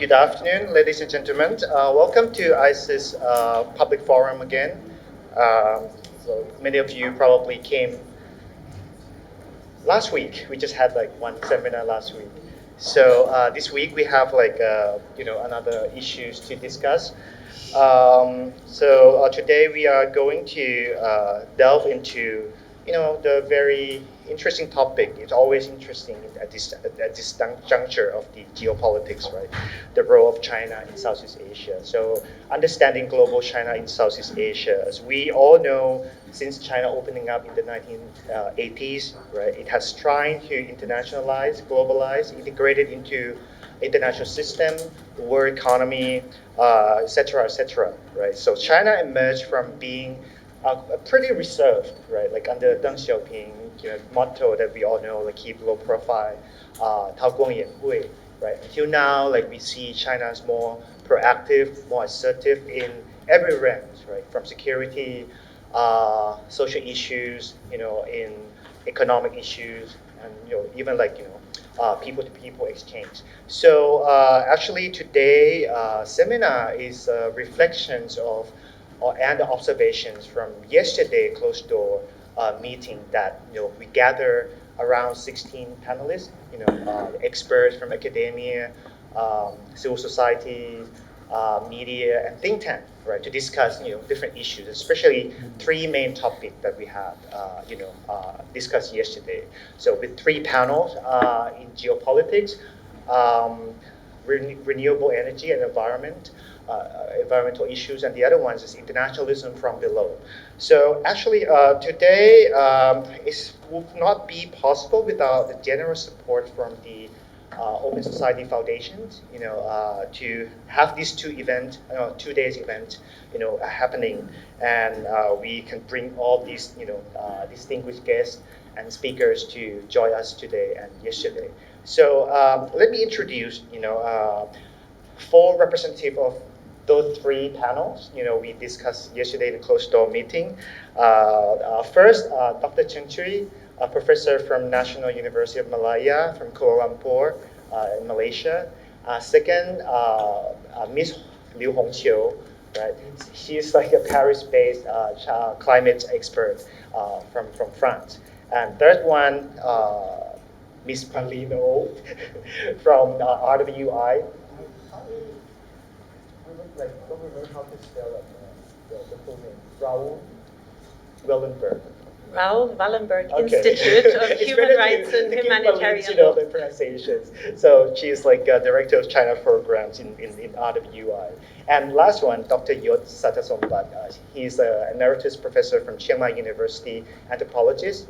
Good afternoon, ladies and gentlemen. Welcome to ICE's public forum again. So many of you probably came last week. We just had like one seminar last week. So this week we have like another issues to discuss. Today we are going to delve into the very interesting topic. It's always interesting at this juncture of the geopolitics, right? The role of China in Southeast Asia. So understanding global China in Southeast Asia, as we all know, since China opening up in the 1980s, right? It has tried to internationalize, globalize, integrated into international system, the world economy, et cetera, right? So China emerged from being pretty reserved, right? Like under Deng Xiaoping, motto that we all know, like keep low profile, 韬光养晦, right? Until now, like we see China's more proactive, more assertive in every range, right? From security, social issues, in economic issues, and even like people-to-people exchange. So actually today seminar is reflections of and observations from yesterday closed door meeting that we gather around 16 panelists, experts from academia, civil society, media, and think tank, right, to discuss different issues, especially three main topics that we had discussed yesterday. So with three panels in geopolitics, renewable energy and environmental issues, and the other ones is internationalism from below. So actually today it would not be possible without the generous support from the Open Society Foundations, to have these two days event, happening, and we can bring all these, distinguished guests and speakers to join us today and yesterday. So let me introduce, four representatives of those three panels, we discussed yesterday in the closed door meeting. First, Dr. Cheng Chui, a professor from National University of Malaya from Kuala Lumpur in Malaysia. Second, Miss Liu Hongqiu, right? She's like a Paris-based climate expert from France. And third one, Miss Palino from RWI. Don't remember how to spell it, the full name. Raoul Wellenberg. Raoul Wallenberg Okay. Institute of Human Rights and Humanitarian Law. The pronunciations. So she's like Director of China Programs in RWI. And last one, Dr. Yot Satasombat. He's an emeritus professor from Chiang Mai University, anthropologist.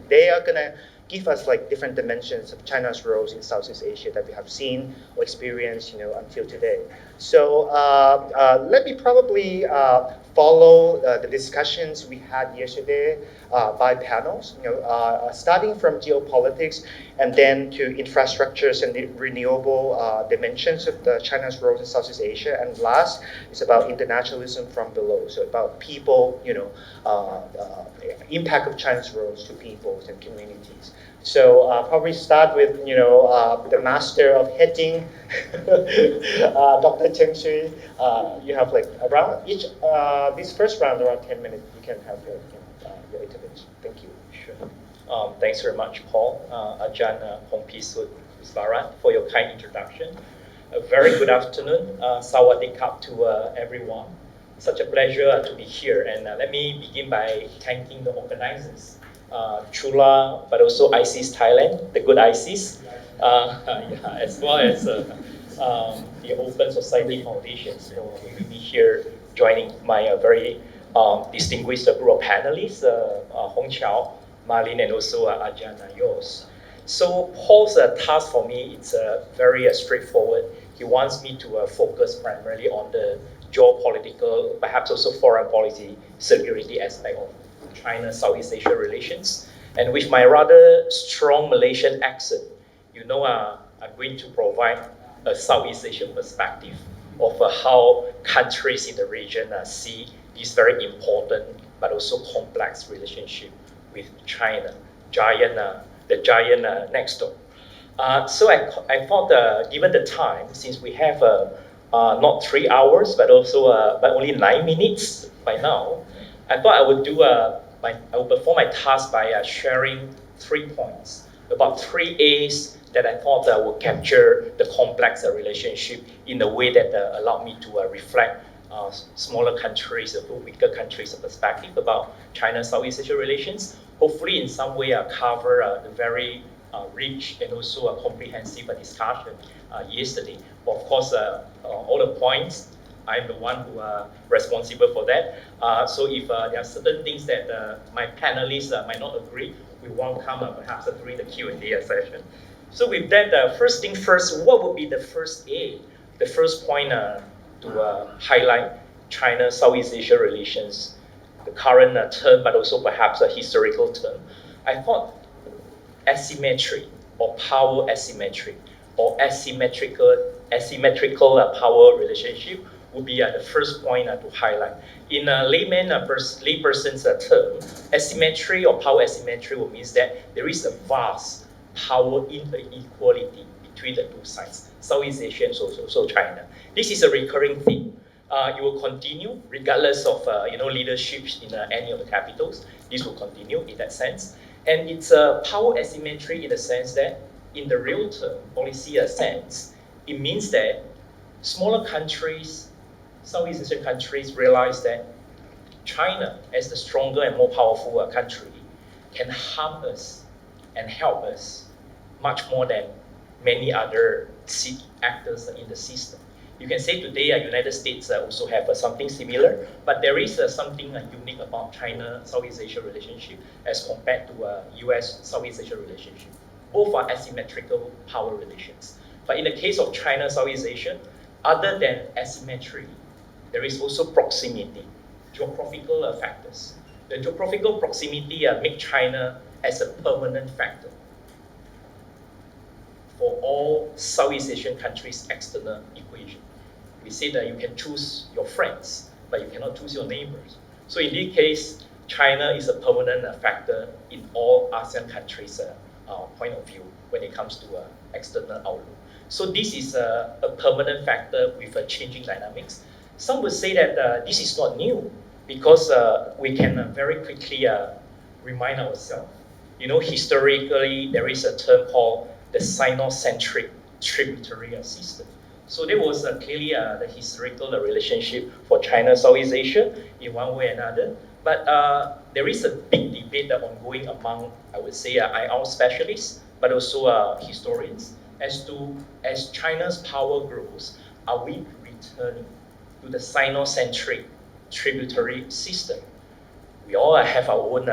They are gonna give us like different dimensions of China's roles in Southeast Asia that we have seen or experienced, until today. So let me probably follow the discussions we had yesterday by panels, starting from geopolitics and then to infrastructures and the renewable dimensions of China's role in Southeast Asia. And last is about internationalism from below, so about people, impact of China's roles to peoples and communities. So probably start with the master of hedging, Dr. Cheng Chui. You have like around each this first round around 10 minutes. You can have your intervention. Thank you. Sure. Thanks very much, Paul, Ajahn Hongpisut Visvarat, for your kind introduction. A very good afternoon. Sawadee krap to everyone. Such a pleasure to be here. And let me begin by thanking the organizers. Chula, but also ISIS Thailand, the good ISIS, as well as the Open Society Foundations for having me here, joining my very distinguished group of panelists, Hong Qiao, Marlene, and also Ajahn Yos. So Paul's task for me is very straightforward. He wants me to focus primarily on the geopolitical, perhaps also foreign policy, security aspect of China-Southeast Asia relations. And with my rather strong Malaysian accent, I'm going to provide a Southeast Asian perspective of how countries in the region see this very important but also complex relationship with China, the giant next door. So I thought, given the time, since we have not 3 hours, but also but only 9 minutes by now, I thought I would I will perform my task by sharing 3 points about 3 A's that I thought would capture the complex relationship in a way that allowed me to reflect smaller countries, weaker countries' perspective about China-Southeast Asia relations. Hopefully, in some way, cover the very rich and also a comprehensive discussion yesterday. But of course, all the points, I'm the one who responsible for that. So if there are certain things that my panelists might not agree, we won't come perhaps during the Q&A session. So with that, first thing first, what would be the first A? The first point to highlight China-Southeast Asia relations, the current term, but also perhaps a historical term. I thought asymmetry or power asymmetry or asymmetrical power relationship would be the first point to highlight. In a layperson's term, asymmetry or power asymmetry will mean that there is a vast power inequality between the two sides, Southeast Asia and also China. This is a recurring theme. It will continue regardless of leaderships in any of the capitals. This will continue in that sense. And it's a power asymmetry in the sense that in the real term, policy sense, it means that smaller countries, Southeast Asian countries realize that China, as the stronger and more powerful country, can harm us and help us much more than many other actors in the system. You can say today United States also have something similar, but there is something unique about China-Southeast Asia relationship as compared to US-Southeast Asia relationship. Both are asymmetrical power relations. But in the case of China-Southeast Asia, other than asymmetry, there is also proximity, geographical factors. The geographical proximity make China as a permanent factor for all Southeast Asian countries' external equation. We say that you can choose your friends, but you cannot choose your neighbors. So in this case, China is a permanent factor in all ASEAN countries' point of view when it comes to external outlook. So this is a permanent factor with changing dynamics. Some would say that this is not new because we can very quickly remind ourselves. Historically, there is a term called the Sino-centric tributary system. So there was clearly the historical relationship for China-Southeast Asia in one way or another. But there is a big debate ongoing among, I would say, IR specialists, but also historians, as China's power grows, are we returning to the Sino-centric tributary system? We all have our own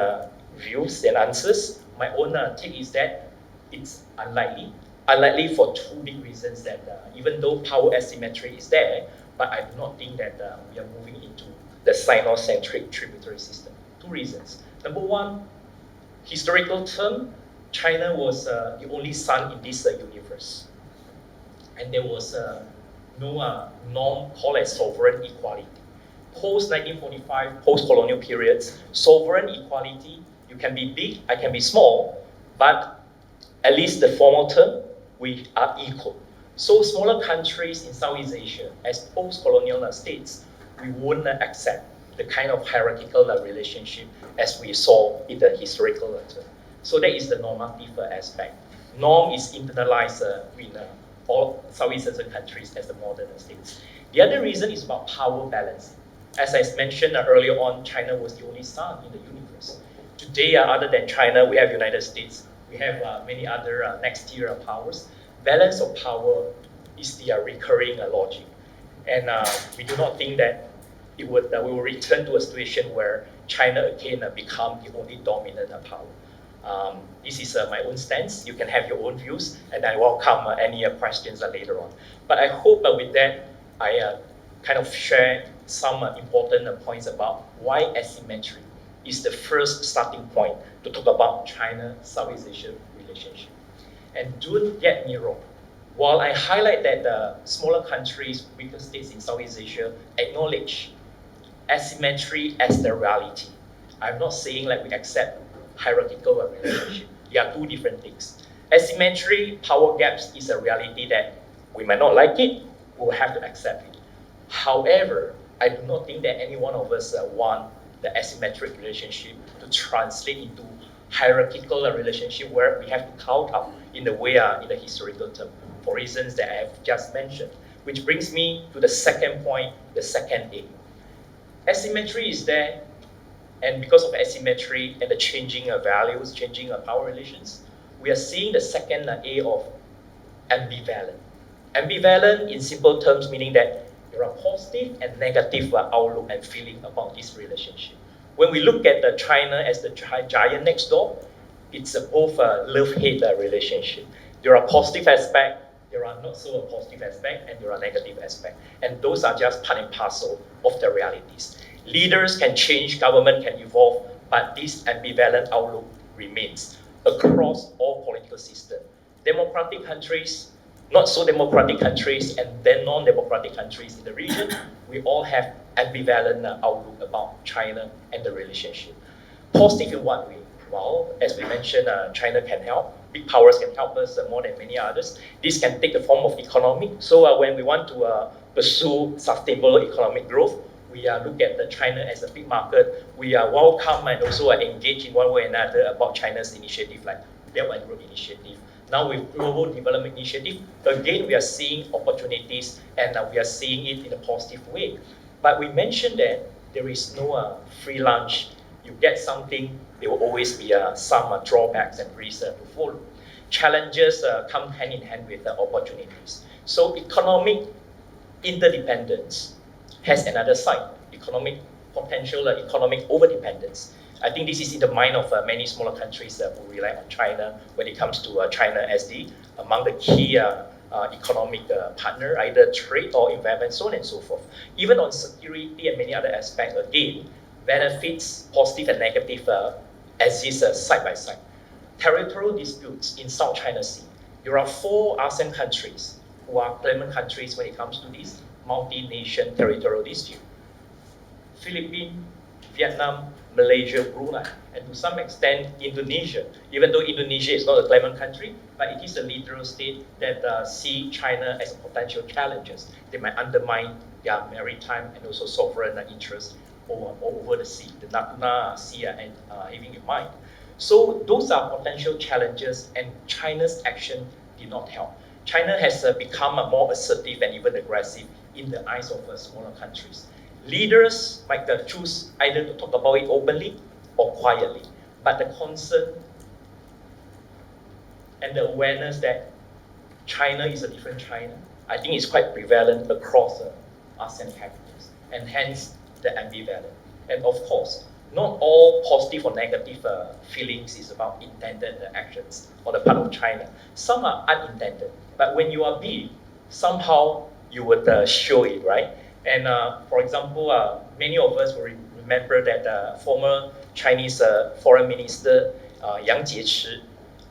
views and answers. My own take is that it's unlikely. Unlikely for two big reasons that even though power asymmetry is there, but I do not think that we are moving into the Sino-centric tributary system. Two reasons. Number one, historical term, China was the only sun in this universe. And there was no norm called as sovereign equality. Post-1945, post-colonial periods, sovereign equality, you can be big, I can be small, but at least the formal term, we are equal. So smaller countries in Southeast Asia, as post-colonial states, we wouldn't accept the kind of hierarchical relationship as we saw in the historical term. So that is the normative aspect. Norm is internalized in all Southeast Asian countries as the modern states. The other reason is about power balancing. As I mentioned earlier on, China was the only sun in the universe. Today, other than China, we have United States. We have many other next-tier powers. Balance of power is the recurring logic. And we do not think that we will return to a situation where China again become the only dominant power. This is my own stance. You can have your own views, and I welcome any questions later on. But I hope with that, I kind of share some important points about why asymmetry is the first starting point to talk about China-Southeast Asia relationship. And don't get me wrong, while I highlight that the smaller countries, weaker states in Southeast Asia acknowledge asymmetry as the reality, I'm not saying like we accept hierarchical relationship. They are two different things. Asymmetry, power gaps is a reality that we might not like it, we'll have to accept it. However, I do not think that any one of us want the asymmetric relationship to translate into hierarchical relationship where we have to count up in the way in the historical term, for reasons that I have just mentioned. Which brings me to the second point, the second A. Asymmetry is there, and because of asymmetry and the changing of values, changing of power relations, we are seeing the second A of ambivalent. Ambivalent in simple terms meaning that there are positive and negative outlook and feeling about this relationship. When we look at China as the giant next door, it's both a love-hate relationship. There are positive aspects, there are not so positive aspects, and there are negative aspects. And those are just part and parcel of the realities. Leaders can change, government can evolve, but this ambivalent outlook remains across all political systems. Democratic countries, not so democratic countries, and then non-democratic countries in the region, we all have ambivalent outlook about China and the relationship. Positive in what way? Well, as we mentioned, China can help. Big powers can help us more than many others. This can take the form of economic. So when we want to pursue sustainable economic growth, we look at China as a big market. We welcome and also engage in one way or another about China's initiative like Belt and Road Initiative. Now with Global Development Initiative, again, we are seeing opportunities and we are seeing it in a positive way. But we mentioned that there is no free lunch. You get something, there will always be some drawbacks and risks to follow. Challenges come hand in hand with opportunities. So economic interdependence has another side, economic potential, economic overdependence. I think this is in the mind of many smaller countries who rely on China when it comes to China as among the key economic partner, either trade or investment, so on and so forth. Even on security and many other aspects, again, benefits, positive and negative, exist side by side. Territorial disputes in South China Sea. There are 4 ASEAN countries who are claimant countries when it comes to this multi-nation territorial dispute. Philippines, Vietnam, Malaysia, Brunei, and to some extent Indonesia. Even though Indonesia is not a claimant country, but it is a literal state that see China as a potential challenges. They might undermine their maritime and also sovereign interests over the sea, the Natuna Sea, and having in mind. So those are potential challenges, and China's action did not help. China has become more assertive and even aggressive in the eyes of smaller countries. Leaders might choose either to talk about it openly or quietly, but the concern and the awareness that China is a different China, I think is quite prevalent across ASEAN capitals, and hence the ambivalent. And of course, not all positive or negative feelings is about intended actions on the part of China. Some are unintended, but when you are big, somehow you would show it, right? And for example, many of us will remember that former Chinese Foreign Minister Yang Jiechi,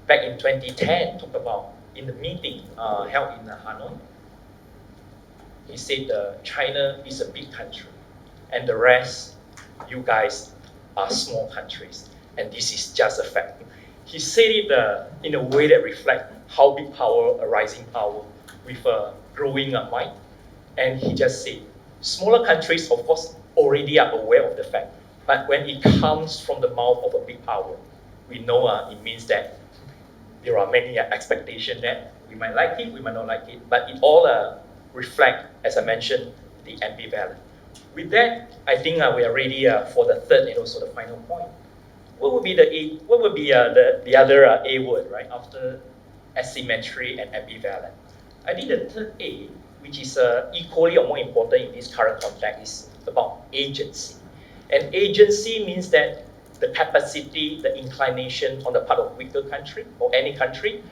back in 2010, talked about in the meeting held in Hanoi. He said China is a big country, and the rest, you guys are small countries, and this is just a fact. He said it in a way that reflects how big power, a rising power, with a growing might. And he just said, smaller countries, of course, already are aware of the fact, but when it comes from the mouth of a big power, we know it means that there are many expectations that we might like it, we might not like it, but it all reflect, as I mentioned, the ambivalent. With that, I think we are ready for the third and also the final point. What would be the other A word, right, after asymmetry and ambivalent? I think the third A, which is equally or more important in this current context, is about agency. And agency means that the capacity, the inclination on the part of weaker country or any country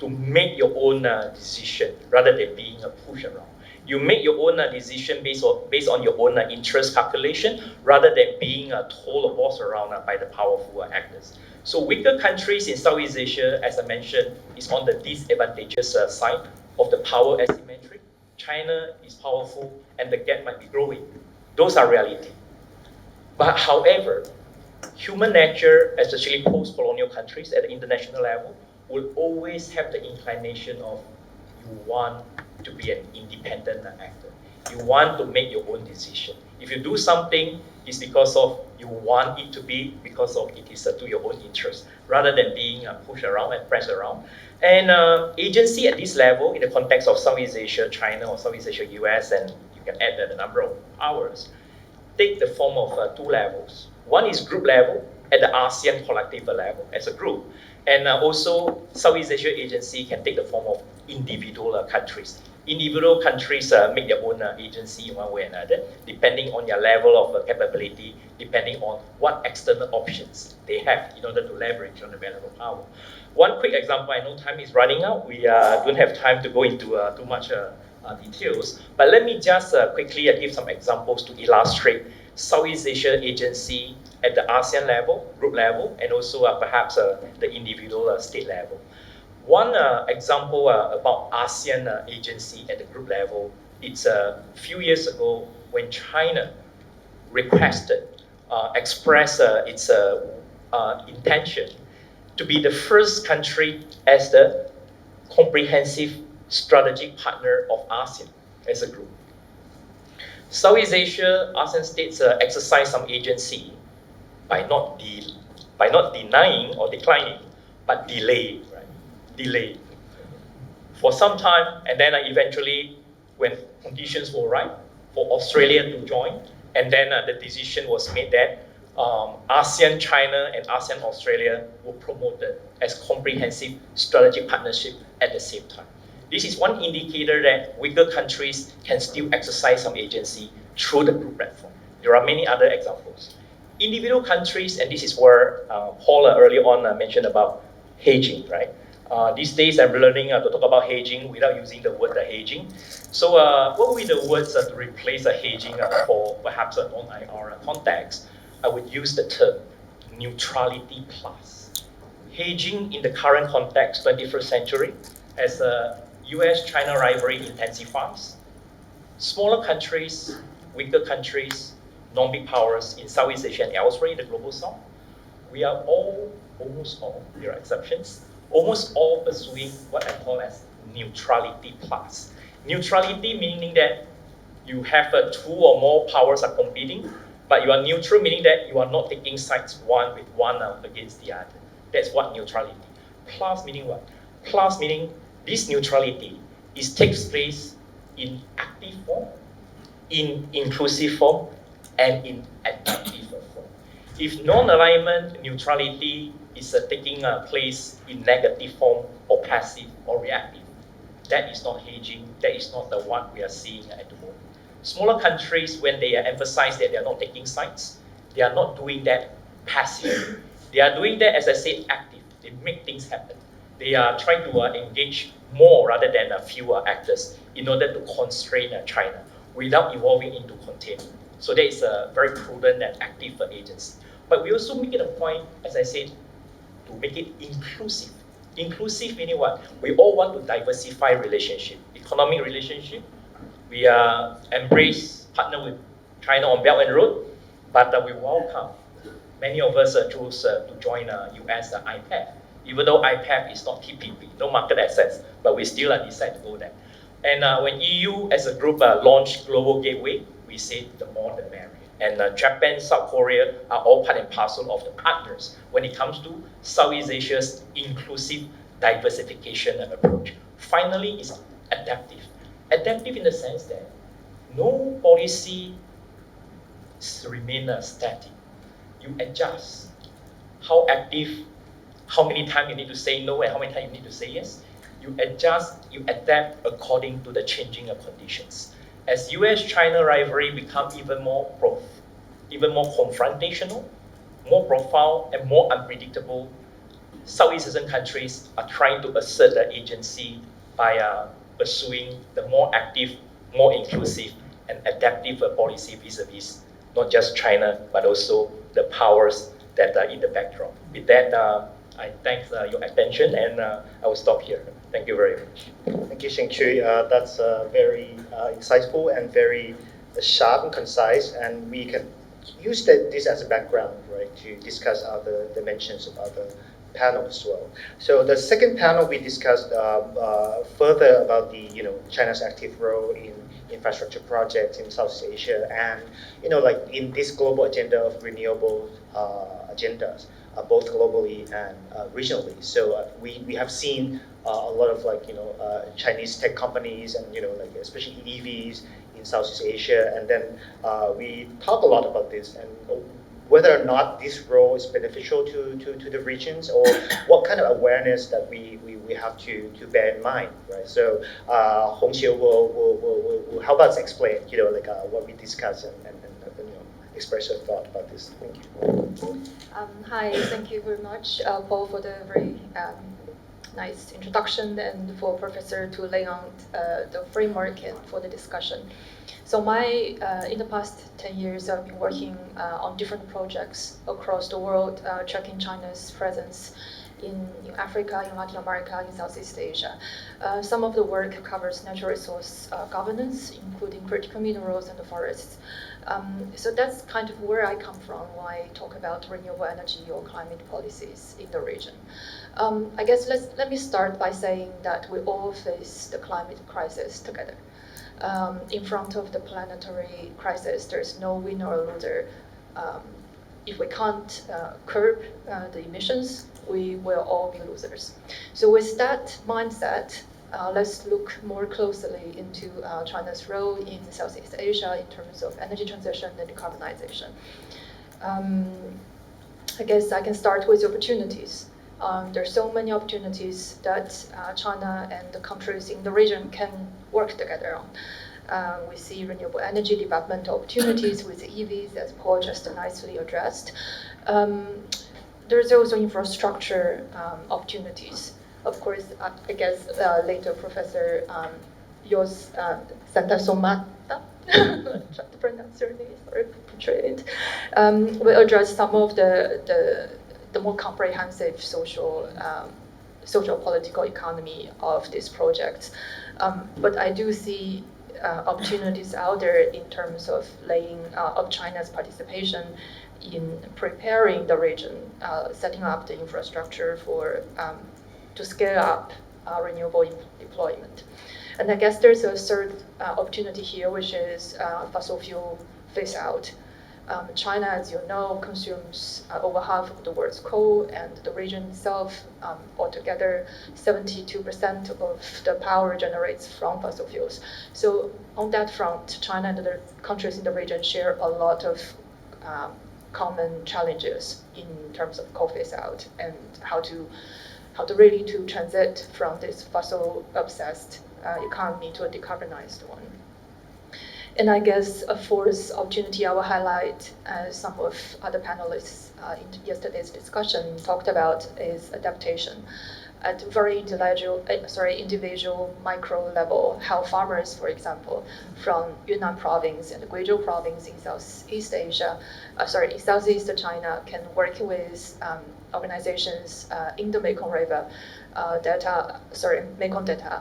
to make your own decision rather than being pushed around. You make your own decision based on your own interest calculation rather than being told or bossed around by the powerful actors. So weaker countries in Southeast Asia, as I mentioned, is on the disadvantageous side of the power asymmetry. China is powerful and the gap might be growing. Those are reality. But however, human nature, especially post-colonial countries at the international level, will always have the inclination of you want to be an independent actor. You want to make your own decision. If you do something, it's because of you want it to be, because of it is to your own interest, rather than being pushed around and pressed around. And agency at this level, in the context of Southeast Asia, China, or Southeast Asia, US, and you can add the number of powers, take the form of two levels. One is group level, at the ASEAN collective level as a group. And also, Southeast Asia agency can take the form of individual countries. Individual countries make their own agency in one way or another, depending on their level of capability, depending on what external options they have in order to leverage on the balance of power. One quick example, I know time is running out. We don't have time to go into too much details, but let me just quickly give some examples to illustrate Southeast Asia agency at the ASEAN level, group level, and also perhaps the individual state level. One example about ASEAN agency at the group level, it's a few years ago when China requested, expressed its intention to be the first country as the comprehensive strategic partner of ASEAN as a group. Southeast Asia, ASEAN states exercise some agency by not denying or declining, but delay, right? Delay for some time, and then eventually, when conditions were right for Australia to join, and then the decision was made that ASEAN China and ASEAN Australia were promoted as comprehensive strategic partnership at the same time. This is one indicator that weaker countries can still exercise some agency through the group platform. There are many other examples. Individual countries, and this is where Paul earlier on mentioned about hedging, right? These days I'm learning to talk about hedging without using the word hedging. So what would be the words to replace hedging for perhaps a non-IR context? I would use the term neutrality plus. Hedging in the current context, 21st century, as US-China rivalry intensifies, smaller countries, weaker countries, non-big powers in Southeast Asia and elsewhere in the global south, we are all, almost all, there are exceptions, almost all pursuing what I call as neutrality plus. Neutrality meaning that you have two or more powers are competing, but you are neutral, meaning that you are not taking sides one with one against the other. That's what neutrality. Plus meaning what? Plus meaning this neutrality takes place in active form, in inclusive form, and in adaptive form. If non-alignment neutrality is taking place in negative form or passive or reactive, that is not hedging, that is not the one we are seeing at the moment. Smaller countries, when they emphasize that they are not taking sides, they are not doing that passive. They are doing that, as I said, active. They make things happen. They are trying to engage more rather than fewer actors in order to constrain China without evolving into containment. So that is a very prudent and active agency. But we also make it a point, as I said, to make it inclusive. Inclusive meaning what? We all want to diversify relationship, economic relationship. We embrace, partner with China on Belt and Road, but we welcome. Many of us chose to join US IPEF, even though IPEF is not TPP, no market access, but we still decide to go there. And when EU as a group launched Global Gateway, we said the more the merrier. And Japan, South Korea are all part and parcel of the partners when it comes to Southeast Asia's inclusive diversification approach. Finally, it's adaptive. Adaptive in the sense that no policy remains static. You adjust. How active, how many times you need to say no and how many times you need to say yes. You adjust, you adapt according to the changing conditions. As US-China rivalry becomes even more confrontational, more profound, and more unpredictable, Southeast Asian countries are trying to assert their agency by pursuing the more active, more inclusive, and adaptive policy vis-a-vis not just China, but also the powers that are in the backdrop. With that, I thank your attention, and I will stop here. Thank you very much. Thank you, Sheng Chui. That's very insightful and very sharp and concise, and we can use this as a background, right, to discuss other dimensions of other panel as well. So the second panel, we discussed further about the China's active role in infrastructure projects in Southeast Asia, and like in this global agenda of renewable agendas, both globally and regionally. So we have seen a lot of Chinese tech companies and like especially EVs in Southeast Asia, and then we talk a lot about this and whether or not this role is beneficial to the regions, or what kind of awareness that we have to bear in mind, right? So Hongxiu will help us explain, what we discussed and express your thought about this. Thank you. Hi, thank you very much, Paul, for the very nice introduction, and for Professor to lay out the framework and for the discussion. So in the past 10 years, I've been working on different projects across the world, tracking China's presence in Africa, in Latin America, in Southeast Asia. Some of the work covers natural resource governance, including critical minerals and the forests. So that's kind of where I come from when I talk about renewable energy or climate policies in the region. I guess let me start by saying that we all face the climate crisis together. In front of the planetary crisis, there's no winner or loser. If we can't curb the emissions, we will all be losers. So with that mindset, let's look more closely into China's role in Southeast Asia in terms of energy transition and decarbonization. I guess I can start with opportunities. There's so many opportunities that China and the countries in the region can work together on. We see renewable energy development opportunities with EVs, as Paul just nicely addressed. There's also infrastructure opportunities. Of course, I guess later Professor Jos Santasomata, try to pronounce your name, sorry, portray it, will address some of the more comprehensive social political economy of this project. But I do see opportunities out there in terms of of China's participation in preparing the region, setting up the infrastructure to scale up renewable deployment. And I guess there's a third opportunity here, which is fossil fuel phase out. China, as you know, consumes over half of the world's coal, and the region itself, altogether, 72% of the power generates from fossil fuels. So on that front, China and other countries in the region share a lot of common challenges in terms of coal phase out and how to really transit from this fossil-obsessed economy to a decarbonized one. And I guess a fourth opportunity I will highlight, as some of other panelists in yesterday's discussion talked about, is adaptation. At very individual micro level, how farmers, for example, from Yunnan province and Guizhou province in Southeast China, can work with organizations in the Mekong River Mekong Delta,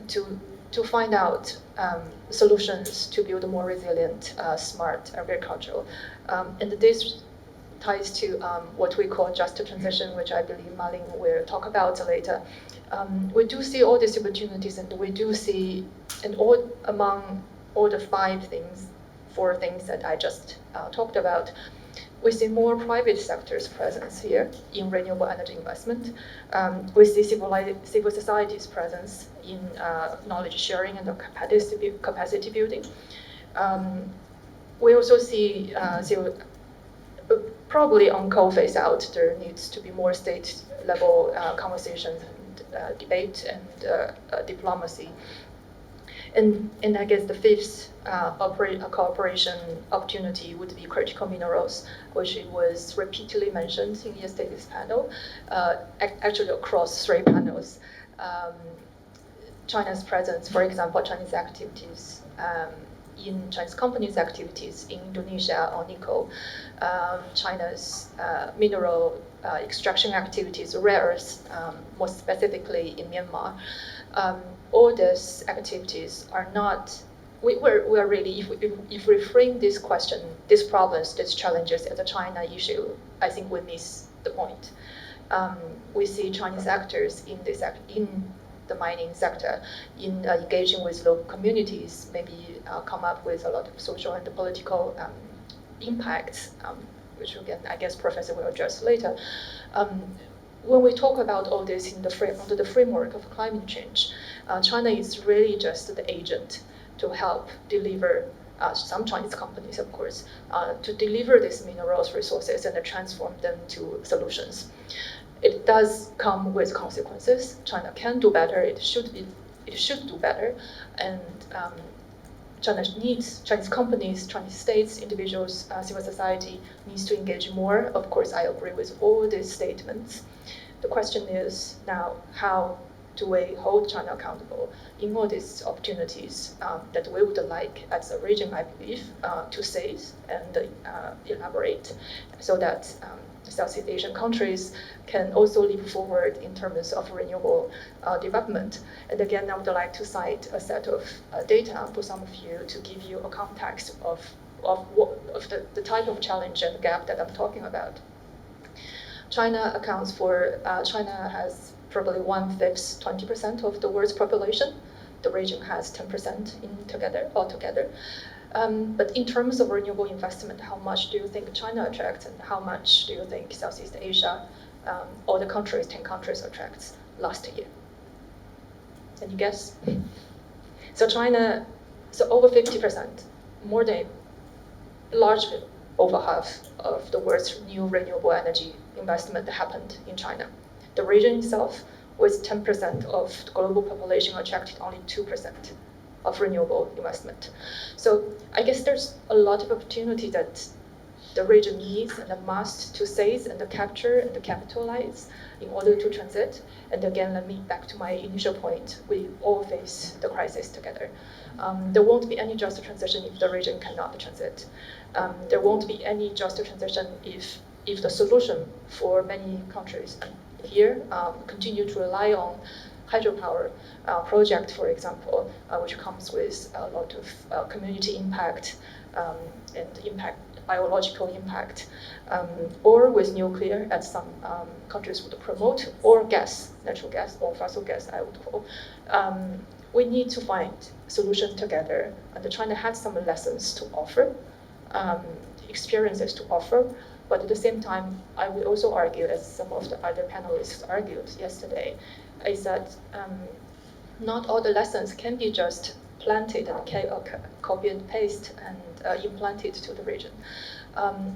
to find out solutions to build a more resilient, smart agriculture. And this ties to what we call just transition, which I believe Malin will talk about later. We do see all these opportunities, and we do see, among all the four things that I just talked about, we see more private sector's presence here in renewable energy investment. We see civil society's presence in knowledge sharing and capacity building. We also see probably on coal phase out, there needs to be more state-level conversations and debate and diplomacy. And I guess the fifth cooperation opportunity would be critical minerals, which was repeatedly mentioned in yesterday's panel, actually across 3 panels. China's presence, for example, Chinese activities in Chinese companies' activities in Indonesia on nickel, China's mineral extraction activities, rare earths, more specifically in Myanmar. All these activities are not. We are really, if we frame this question, these problems, these challenges as a China issue, I think we miss the point. We see Chinese actors in the mining sector, in engaging with local communities, maybe come up with a lot of social and political impacts, which again, I guess Professor will address later. When we talk about all this under the framework of climate change, China is really just the agent to help deliver some Chinese companies, of course, to deliver these minerals resources and transform them to solutions. It does come with consequences. China can do better. It should do better, and Chinese companies, Chinese states, individuals, civil society needs to engage more. Of course, I agree with all these statements. The question is now, how do we hold China accountable in all these opportunities that we would like as a region, I believe, to seize and elaborate, so that Southeast Asian countries can also leap forward in terms of renewable development. And again, I would like to cite a set of data for some of you to give you a context of the type of challenge and gap that I'm talking about. China has probably 1/5, 20% of the world's population. The region has 10% altogether. But in terms of renewable investment, how much do you think China attracts, and how much do you think Southeast Asia, all the countries, 10 countries attracts last year? Can you guess? So over 50%, more than largely over half of the world's new renewable energy investment happened in China. The region itself, with 10% of the global population, attracted only 2% of renewable investment. So I guess there's a lot of opportunity that the region needs and must to seize and to capture and to capitalize in order to transit. And again, let me back to my initial point, we all face the crisis together. There won't be any just transition if the region cannot transit. There won't be any just transition if the solution for many countries here continue to rely on hydropower project, for example, which comes with a lot of community impact and biological impact, or with nuclear, as some countries would promote, or natural gas, or fossil gas, I would call. We need to find solution together, and China has some lessons to offer, experiences to offer. But at the same time, I would also argue, as some of the other panelists argued yesterday, is that not all the lessons can be just planted and copy and paste and implanted to the region.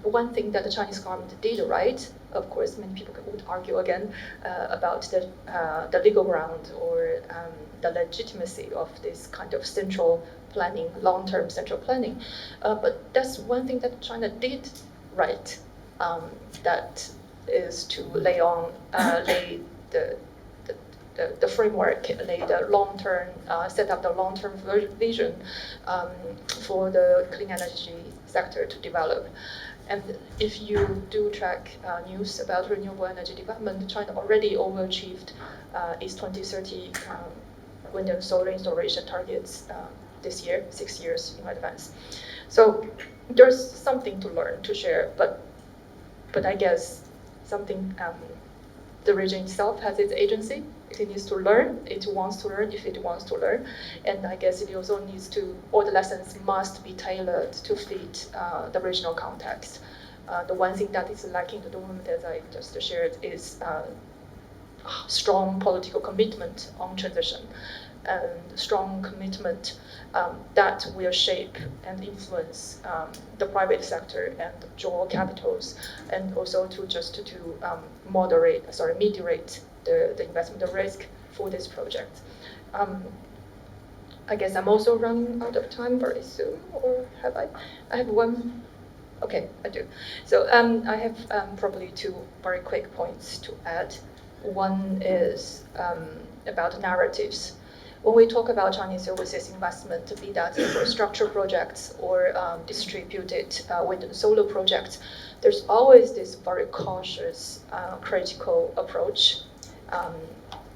One thing that the Chinese government did right, of course, many people would argue again about the legal ground or the legitimacy of this kind of central planning, long-term central planning. But that's one thing that China did right. That is to lay the framework, lay the long-term, set up the long-term vision for the clean energy sector to develop. And if you do track news about renewable energy development, China already overachieved its 2030 wind and solar installation targets this year, 6 years in advance. So there's something to learn, to share, but I guess something, the region itself has its agency. It needs to learn. It wants to learn if it wants to learn. And I guess it also needs to, all the lessons must be tailored to fit the regional context. The one thing that is lacking at the moment, as I just shared, is strong political commitment on transition, and strong commitment that will shape and influence the private sector and draw capitals, and also to mediate the investment risk for this project. I guess I'm also running out of time very soon, or have I? I have one. Okay, I do. So I have probably two very quick points to add. One is about narratives. When we talk about Chinese overseas investment, be that infrastructure projects or distributed wind and solar projects, there's always this very cautious, critical approach,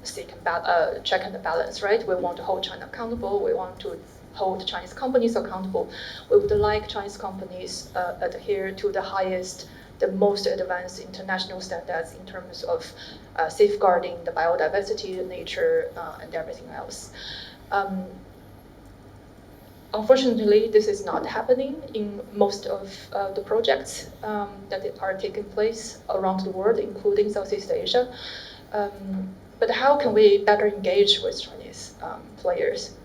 check and balance, right? We want to hold China accountable. We want to hold Chinese companies accountable. We would like Chinese companies adhere to the highest the most advanced international standards in terms of safeguarding the biodiversity, the nature, and everything else. Unfortunately, this is not happening in most of the projects that are taking place around the world, including Southeast Asia. But how can we better engage with Chinese players?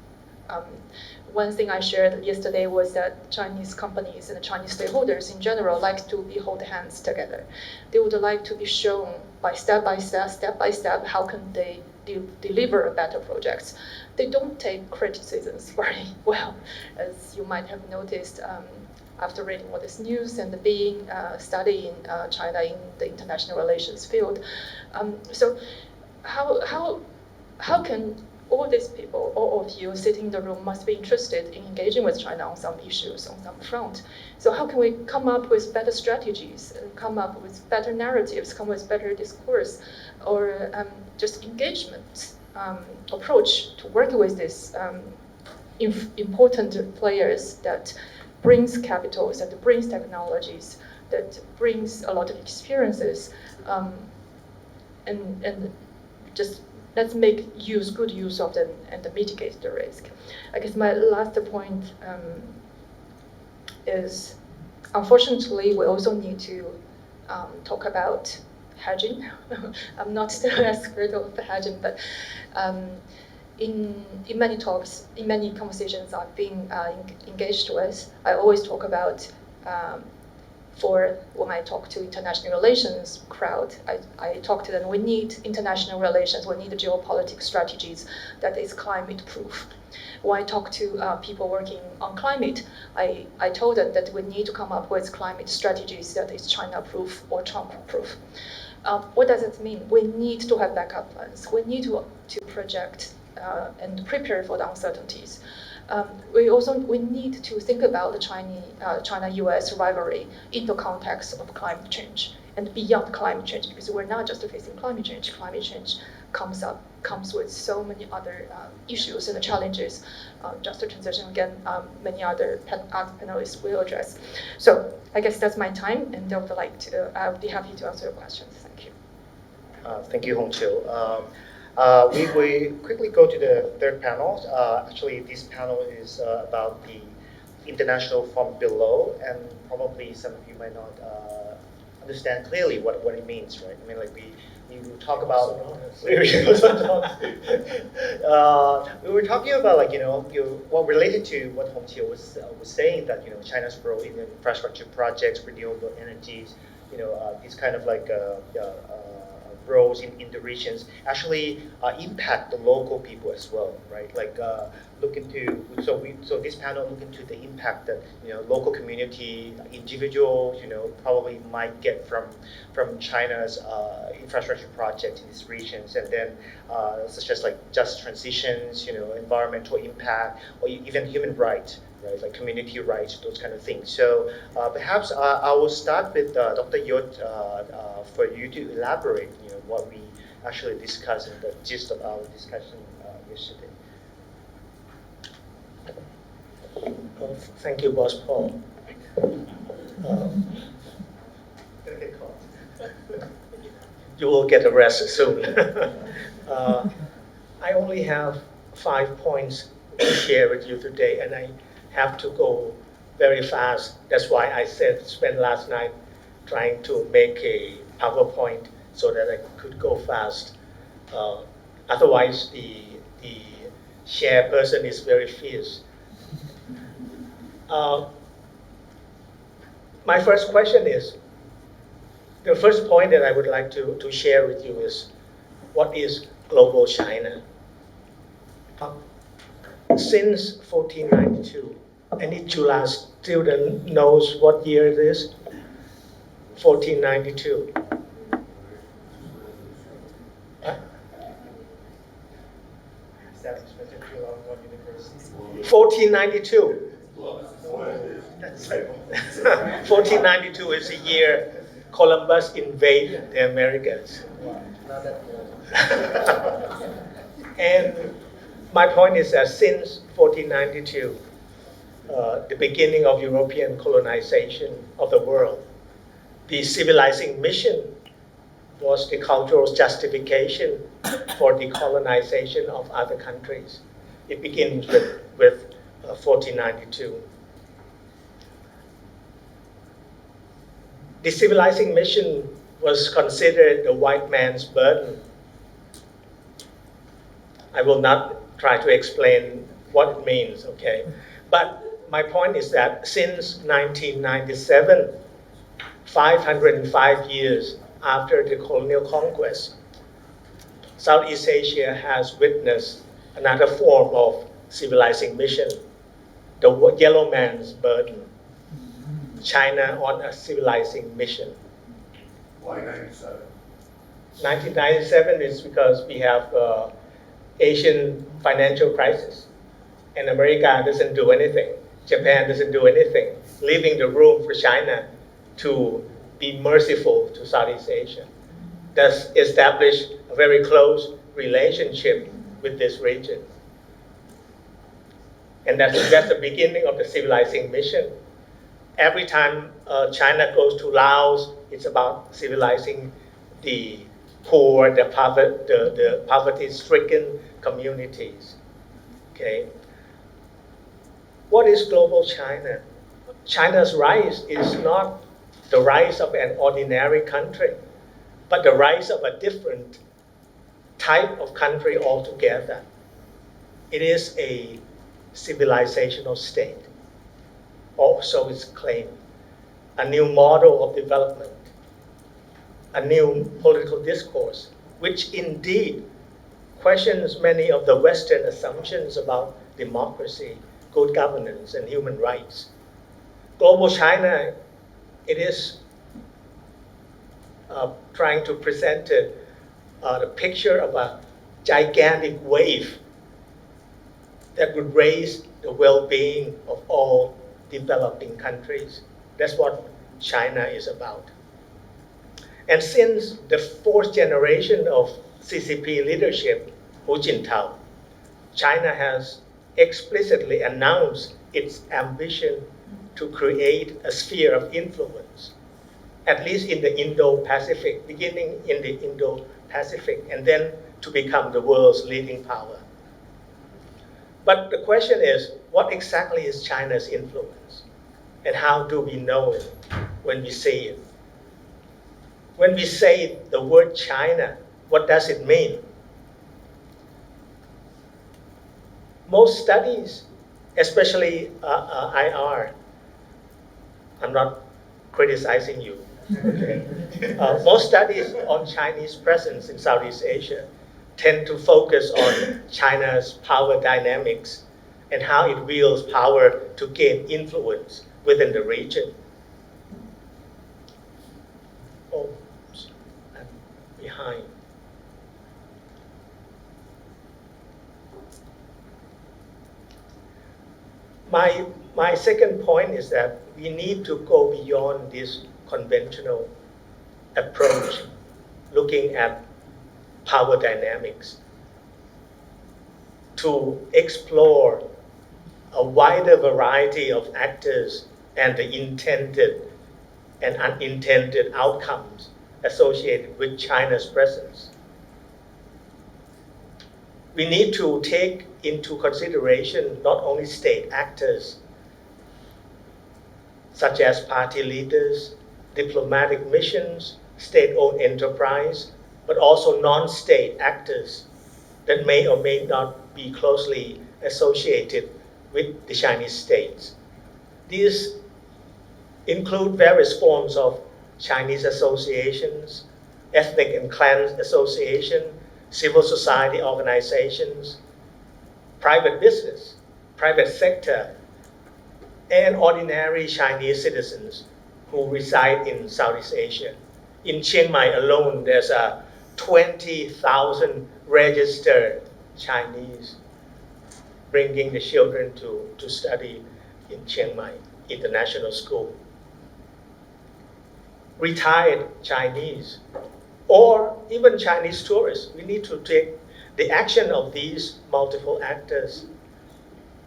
One thing I shared yesterday was that Chinese companies and Chinese stakeholders in general like to hold hands together. They would like to be shown by step by step, how can they deliver better projects. They don't take criticisms very well, as you might have noticed after reading all this news and being studying China in the international relations field. So how can all these people, all of you sitting in the room must be interested in engaging with China on some issues, on some front. So how can we come up with better strategies, come up with better narratives, come with better discourse, or just engagement approach to work with these important players that brings capitals, that brings technologies, that brings a lot of experiences, and just let's make good use of them and mitigate the risk. I guess my last point is, unfortunately, we also need to talk about hedging. I'm not still an expert of hedging, but in many talks, in many conversations I've been engaged with, I always talk about when I talk to international relations crowd, I talk to them, we need international relations, we need geopolitics strategies that is climate proof. When I talk to people working on climate, I told them that we need to come up with climate strategies that is China proof or Trump proof. What does it mean? We need to have backup plans. We need to project and prepare for the uncertainties. We need to think about the China-US rivalry in the context of climate change and beyond climate change, because we're not just facing climate change. Climate change comes with so many other issues and challenges. Just a transition again, many other panelists will address. So I guess that's my time, and I would be happy to answer your questions. Thank you. Thank you, Hongqiu. We quickly go to the third panel. Actually, this panel is about the international from below, and probably some of you might not understand clearly what it means, right? I mean, like we will talk about. We were talking about what related to what Hongqiu was saying, that China's role in infrastructure projects, renewable energies, these kind of roles in the regions actually impact the local people as well, right? So this panel look into the impact that local community individuals probably might get from China's infrastructure projects in these regions, and then such as just transitions, environmental impact, or even human rights. Right, like community rights, those kind of things. So perhaps I will start with Dr. Yot for you to elaborate, what we actually discussed in the gist of our discussion yesterday. Well, thank you, Boss Paul. You will get a rest soon. I only have 5 points to share with you today, and I have to go very fast. That's why I spent last night trying to make a PowerPoint so that I could go fast. Otherwise, the share person is very fierce. My first question is, the first point that I would like to share with you is, what is global China? Since 1492, any July student knows what year it is? 1492. 1492. 1492 is the year Columbus invaded the Americas. And my point is that since 1492, the beginning of European colonization of the world, The civilizing mission was the cultural justification for the colonization of other countries. It begins with 1492. The civilizing mission was considered the white man's burden. I will not try to explain what it means, okay? But my point is that since 1997, 505 years after the colonial conquest, Southeast Asia has witnessed another form of civilizing mission, the yellow man's burden. China on a civilizing mission. Why 97? 1997 is because we have Asian financial crisis, and America doesn't do anything. Japan doesn't do anything, leaving the room for China to be merciful to Southeast Asia. Thus establish a very close relationship with this region. And that's the beginning of the civilizing mission. Every time China goes to Laos, it's about civilizing the poor, the poverty-stricken communities. Okay. What is global China? China's rise is not the rise of an ordinary country, but the rise of a different type of country altogether. It is a civilizational state. Also is claimed, a new model of development, a new political discourse, which indeed questions many of the Western assumptions about democracy, good governance, and human rights. Global China, it is trying to present the picture of a gigantic wave that would raise the well-being of all developing countries. That's what China is about. And since the fourth generation of CCP leadership, Hu Jintao, China has explicitly announced its ambition to create a sphere of influence, at least in the Indo-Pacific, beginning in the Indo-Pacific, and then to become the world's leading power. But the question is, what exactly is China's influence? And how do we know it when we say it? When we say the word China, what does it mean? Most studies, especially IR, I'm not criticizing you. Okay. Most studies on Chinese presence in Southeast Asia tend to focus on China's power dynamics and how it wields power to gain influence within the region. Oh, I'm behind. My second point is that we need to go beyond this conventional approach, looking at power dynamics, to explore a wider variety of actors and the intended and unintended outcomes associated with China's presence. We need to take into consideration not only state actors, such as party leaders, diplomatic missions, state-owned enterprise, but also non-state actors that may or may not be closely associated with the Chinese state. These include various forms of Chinese associations, ethnic and clan association, civil society organizations, private business, private sector, and ordinary Chinese citizens who reside in Southeast Asia. In Chiang Mai alone, there's 20,000 registered Chinese bringing the children to study in Chiang Mai International School. Retired Chinese, or even Chinese tourists. We need to take the action of these multiple actors,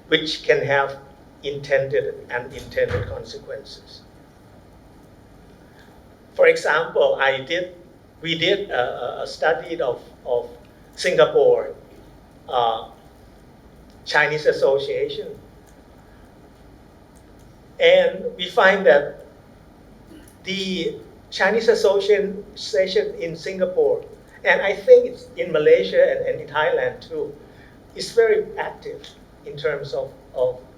which can have intended and unintended consequences. For example, we did a study of Singapore Chinese Association, and we find that the Chinese Association in Singapore, and I think it's in Malaysia and in Thailand too, is very active in terms of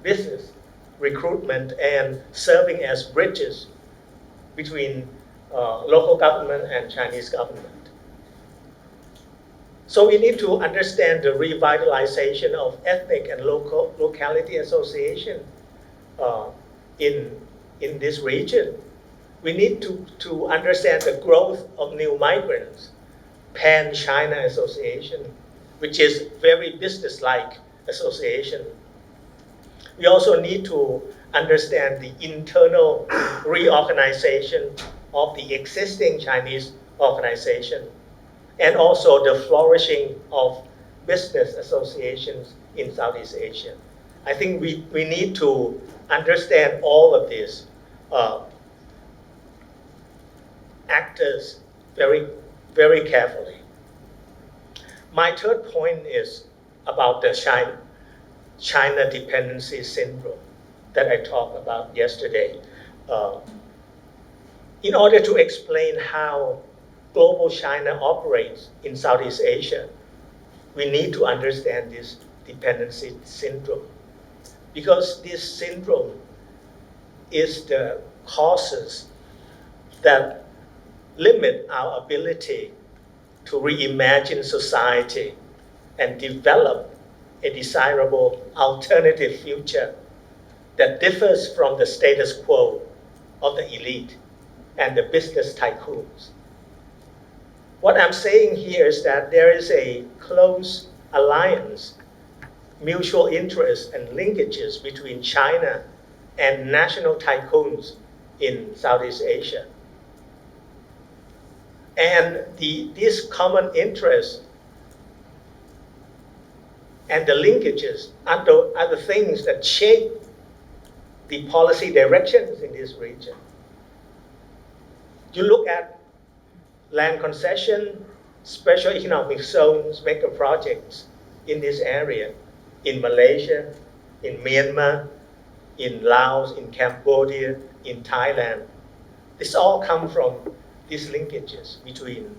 business recruitment and serving as bridges between local government and Chinese government. So we need to understand the revitalization of ethnic and locality association in this region. We need to understand the growth of new migrants, Pan-China Association, which is very business-like association. We also need to understand the internal reorganization of the existing Chinese organization, and also the flourishing of business associations in Southeast Asia. I think we need to understand all of these actors very, very carefully. My third point is about the China dependency syndrome that I talked about yesterday. In order to explain how global China operates in Southeast Asia, we need to understand this dependency syndrome, because this syndrome is the causes that limit our ability to reimagine society and develop a desirable alternative future that differs from the status quo of the elite and the business tycoons. What I'm saying here is that there is a close alliance, mutual interest, and linkages between China and national tycoons in Southeast Asia. And these common interests and the linkages are the things that shape the policy directions in this region. You look at land concession, special economic zones, mega projects in this area, in Malaysia, in Myanmar, in Laos, in Cambodia, in Thailand. This all come from these linkages between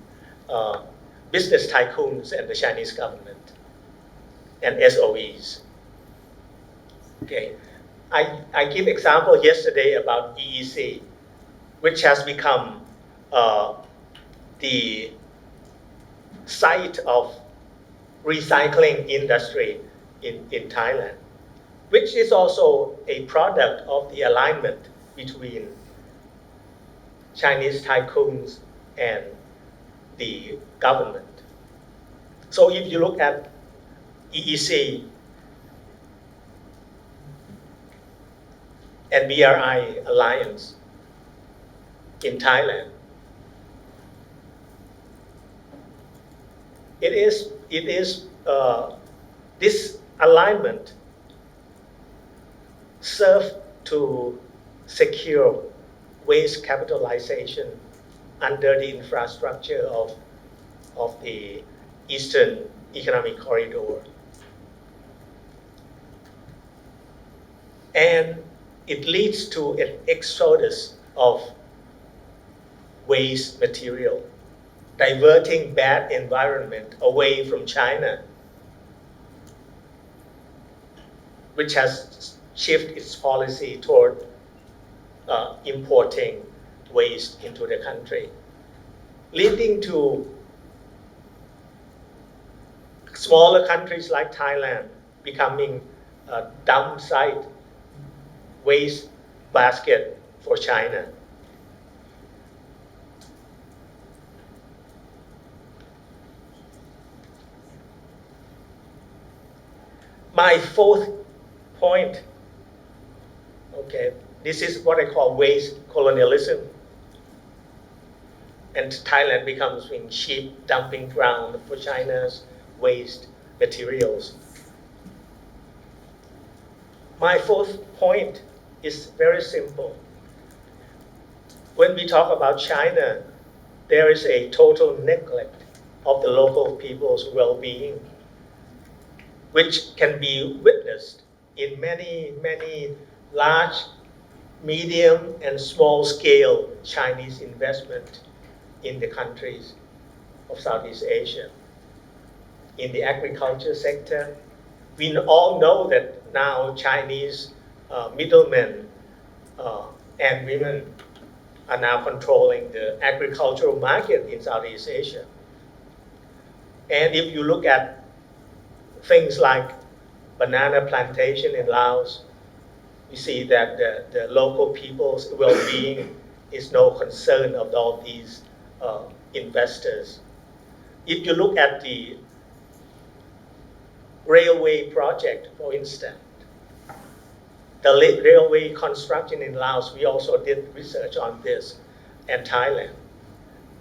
business tycoons and the Chinese government and SOEs. Okay, I give example yesterday about EEC, which has become the site of recycling industry in Thailand, which is also a product of the alignment between Chinese tycoons and the government. So if you look at EEC and BRI alliance in Thailand, it is this alignment serves to secure waste capitalization under the infrastructure of the Eastern Economic Corridor. And it leads to an exodus of waste material, diverting bad environment away from China, which has shifted its policy toward importing waste into the country, leading to smaller countries like Thailand becoming a dump site, waste basket for China. My fourth point, okay, this is what I call waste colonialism. And Thailand becomes a cheap dumping ground for China's waste materials. My fourth point is very simple. when we talk about China, there is a total neglect of the local people's well-being, which can be witnessed in many, many large, medium, and small-scale Chinese investment in the countries of Southeast Asia. In the agriculture sector, we all know that now Chinese middlemen and women are now controlling the agricultural market in Southeast Asia. And if you look at things like banana plantation in Laos, you see that the local people's well-being is no concern of all these investors. If you look at the railway project, for instance, the railway construction in Laos, we also did research on this, and Thailand.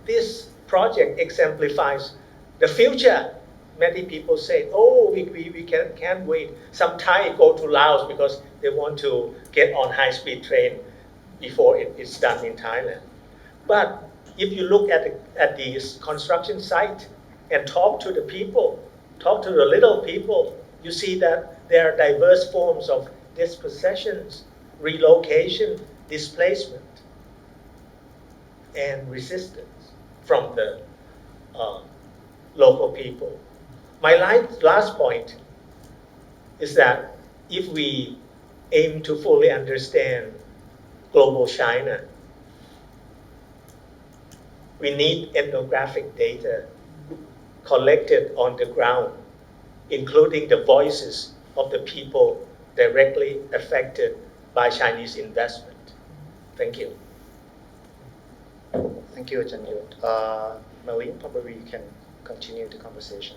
This project exemplifies the future. Many people say, oh, we can't wait. Some Thai go to Laos because they want to get on high-speed train before it's done in Thailand. But if you look at the construction site and talk to the people, talk to the little people, you see that there are diverse forms of dispossessions, relocation, displacement, and resistance from the local people. My last point is that if we aim to fully understand global China, we need ethnographic data collected on the ground, including the voices of the people directly affected by Chinese investment. Thank you. Thank you, Ajahn Yut. Malin, probably you can continue the conversation.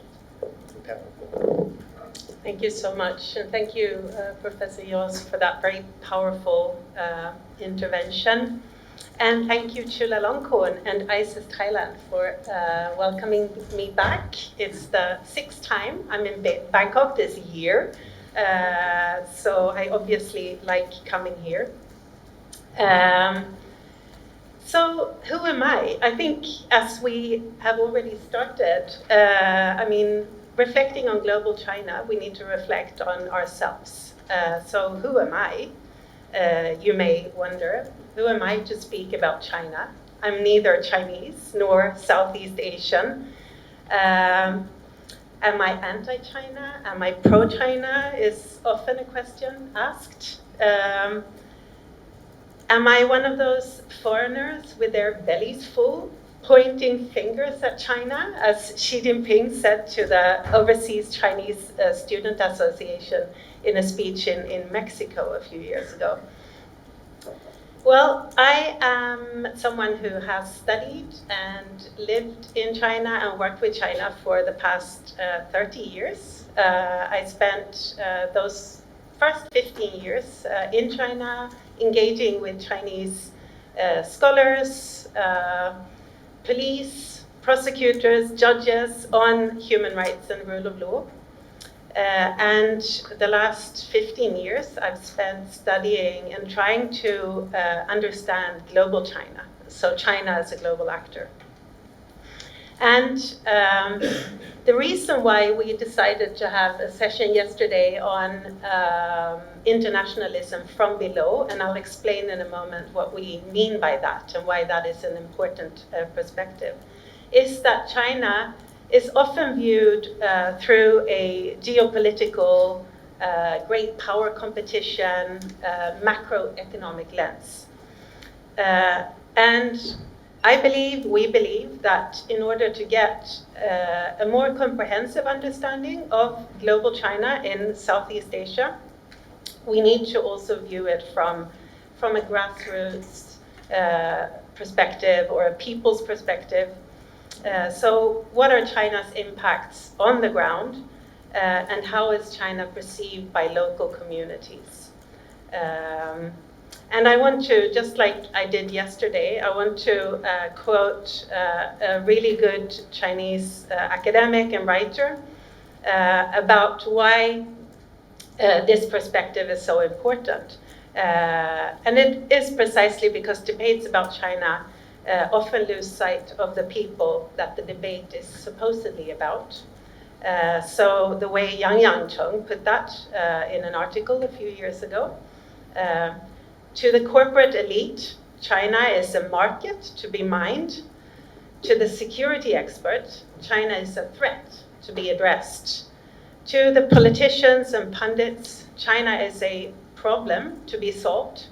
Thank you so much, and thank you, Professor Yos, for that very powerful intervention. And thank you, Chulalongkorn and ISIS Thailand for welcoming me back. It's the 6th time I'm in Bangkok this year, so I obviously like coming here. So who am I? I think as we have already started, reflecting on global China, we need to reflect on ourselves. So who am I? You may wonder, who am I to speak about China? I'm neither Chinese nor Southeast Asian. Am I anti-China? Am I pro-China is often a question asked. Am I one of those foreigners with their bellies full, pointing fingers at China, as Xi Jinping said to the Overseas Chinese Student Association in a speech in Mexico a few years ago? Well, I am someone who has studied and lived in China and worked with China for the past 30 years. I spent those first 15 years in China, engaging with Chinese scholars, police, prosecutors, judges on human rights and rule of law. And the last 15 years I've spent studying and trying to understand global China, so China as a global actor. And the reason why we decided to have a session yesterday on internationalism from below, and I'll explain in a moment what we mean by that and why that is an important perspective, is that China is often viewed through a geopolitical, great power competition, macroeconomic lens. And we believe that in order to get a more comprehensive understanding of global China in Southeast Asia, we need to also view it from a grassroots perspective or a people's perspective. So what are China's impacts on the ground, and how is China perceived by local communities? And I want to, just like I did yesterday, I want to quote a really good Chinese academic and writer about why this perspective is so important. And it is precisely because debates about China often lose sight of the people that the debate is supposedly about. So the way Yang Cheng put that in an article a few years ago, to the corporate elite, China is a market to be mined. To the security expert, China is a threat to be addressed. To the politicians and pundits, China is a problem to be solved.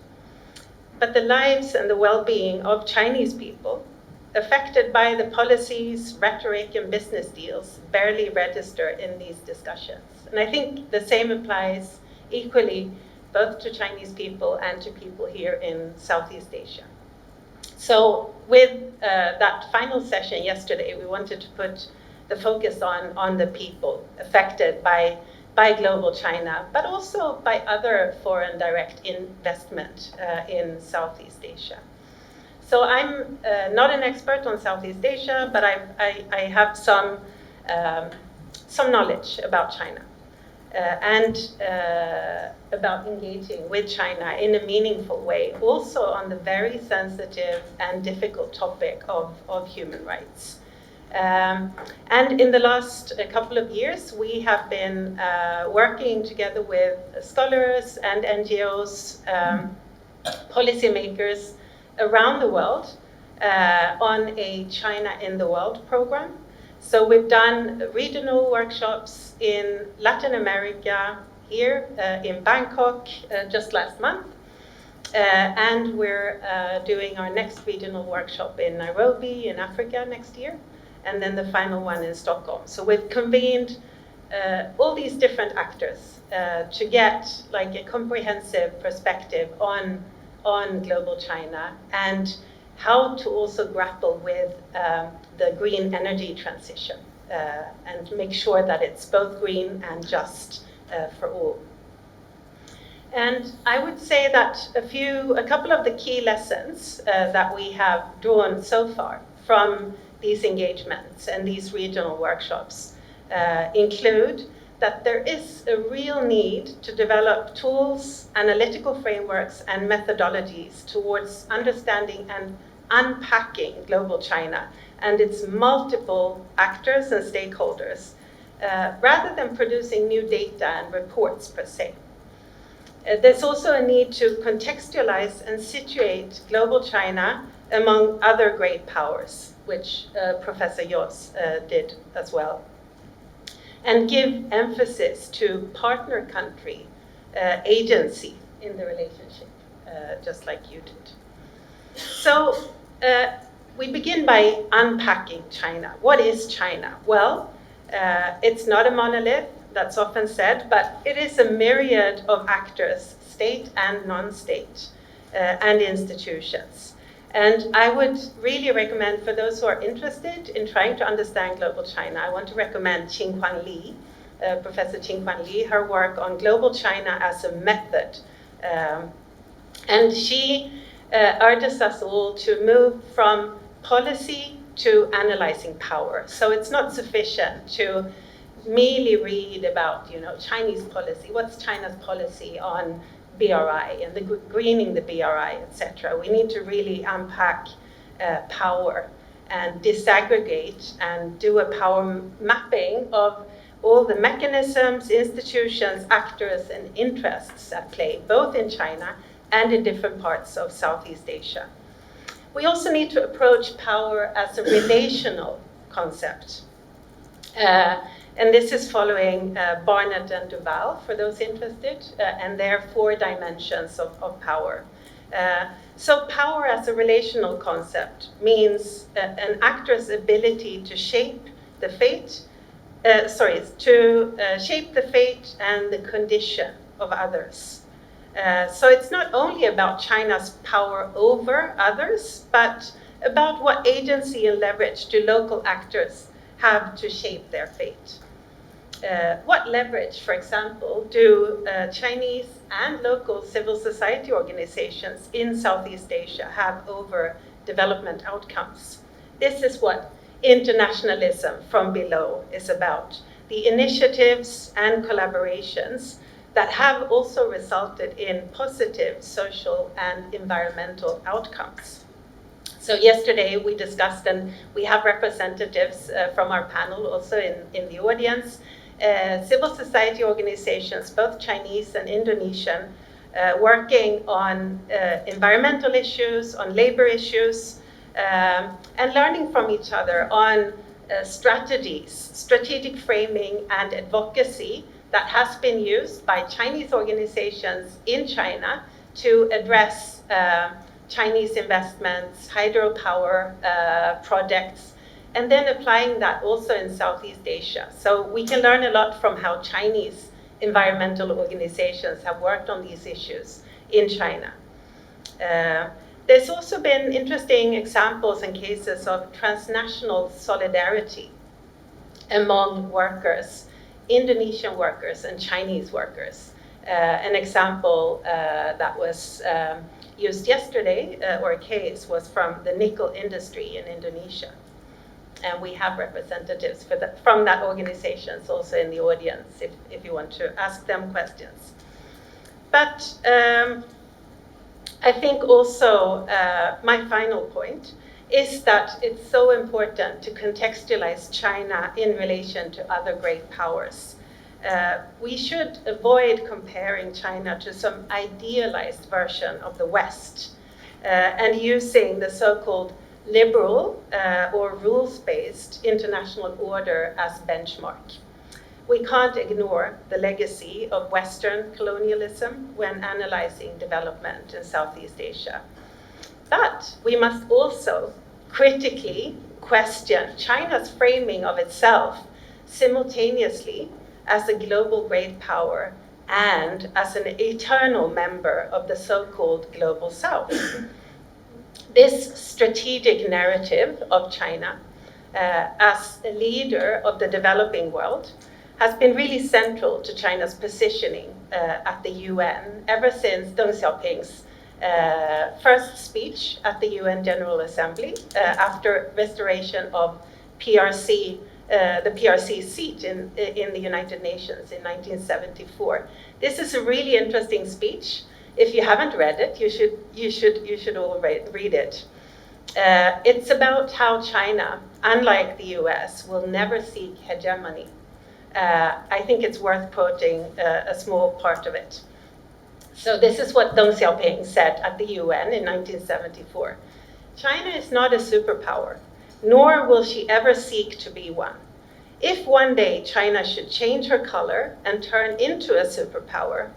But the lives and the well-being of Chinese people affected by the policies, rhetoric, and business deals barely register in these discussions. And I think the same applies equally both to Chinese people and to people here in Southeast Asia. So with that final session yesterday, we wanted to put the focus on the people affected by global China, but also by other foreign direct investment in Southeast Asia. So I'm not an expert on Southeast Asia, but I have some knowledge about China and about engaging with China in a meaningful way, also on the very sensitive and difficult topic of human rights. And in the last couple of years, we have been working together with scholars and NGOs, policymakers around the world on a China in the World program. So we've done regional workshops in Latin America, here in Bangkok just last month. And we're doing our next regional workshop in Nairobi in Africa next year. And then the final one in Stockholm. So we've convened all these different actors to get like a comprehensive perspective on global China and how to also grapple with the green energy transition and make sure that it's both green and just for all. And I would say that a couple of the key lessons that we have drawn so far from these engagements and these regional workshops include that there is a real need to develop tools, analytical frameworks, and methodologies towards understanding and unpacking global China and its multiple actors and stakeholders, rather than producing new data and reports per se. There's also a need to contextualize and situate global China among other great powers, which Professor Jos did as well, and give emphasis to partner country agency in the relationship, just like you did. So we begin by unpacking China. What is China? Well, it's not a monolith, that's often said, but it is a myriad of actors, state and non-state, and institutions. And I would really recommend, for those who are interested in trying to understand global China, I want to recommend Qinghuan Li, Professor Qinghuan Li, her work on global China as a method. And she urges us all to move from policy to analyzing power. So it's not sufficient to merely read about, Chinese policy. What's China's policy on BRI and the greening the BRI, etc. We need to really unpack power and disaggregate and do a power mapping of all the mechanisms, institutions, actors, and interests at play, both in China and in different parts of Southeast Asia. We also need to approach power as a relational concept. And this is following Barnett and Duval, for those interested, and their 4 dimensions of power. So power as a relational concept means an actor's ability to shape the fate, shape the fate and the condition of others. So it's not only about China's power over others, but about what agency and leverage do local actors have to shape their fate. What leverage, for example, do Chinese and local civil society organizations in Southeast Asia have over development outcomes? This is what internationalism from below is about. The initiatives and collaborations that have also resulted in positive social and environmental outcomes. So yesterday we discussed, and we have representatives from our panel also in the audience, civil society organizations, both Chinese and Indonesian, working on environmental issues, on labor issues, and learning from each other on strategies, strategic framing and advocacy that has been used by Chinese organizations in China to address Chinese investments, hydropower projects, and then applying that also in Southeast Asia. So we can learn a lot from how Chinese environmental organizations have worked on these issues in China. There's also been interesting examples and cases of transnational solidarity among workers, Indonesian workers and Chinese workers. An example that was used yesterday, or a case, was from the nickel industry in Indonesia. And we have representatives from that organizations also in the audience if you want to ask them questions. But I think also my final point is that it's so important to contextualize China in relation to other great powers. We should avoid comparing China to some idealized version of the West and using the so-called liberal or rules-based international order as benchmark. We can't ignore the legacy of Western colonialism when analyzing development in Southeast Asia. But we must also critically question China's framing of itself simultaneously as a global great power and as an eternal member of the so-called Global South. This strategic narrative of China as a leader of the developing world has been really central to China's positioning at the UN ever since Deng Xiaoping's first speech at the UN General Assembly after restoration of PRC, the PRC seat in the United Nations in 1974. This is a really interesting speech. If you haven't read it, you should all read it. It's about how China, unlike the US, will never seek hegemony. I think it's worth quoting a small part of it. So this is what Deng Xiaoping said at the UN in 1974. China is not a superpower, nor will she ever seek to be one. If one day China should change her color and turn into a superpower,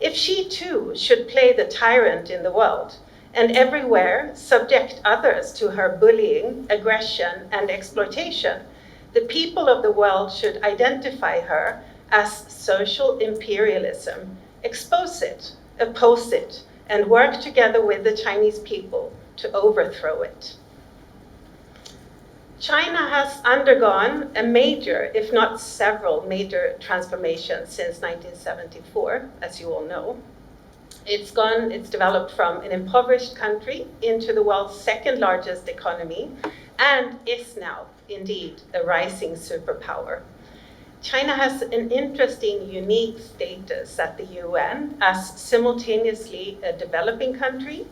if she too should play the tyrant in the world and everywhere subject others to her bullying, aggression, and exploitation, the people of the world should identify her as social imperialism, expose it, oppose it, and work together with the Chinese people to overthrow it. China has undergone a major, if not several major transformations since 1974, as you all know. It's developed from an impoverished country into the world's second largest economy and is now indeed a rising superpower. China has an interesting, unique status at the UN as simultaneously a developing country,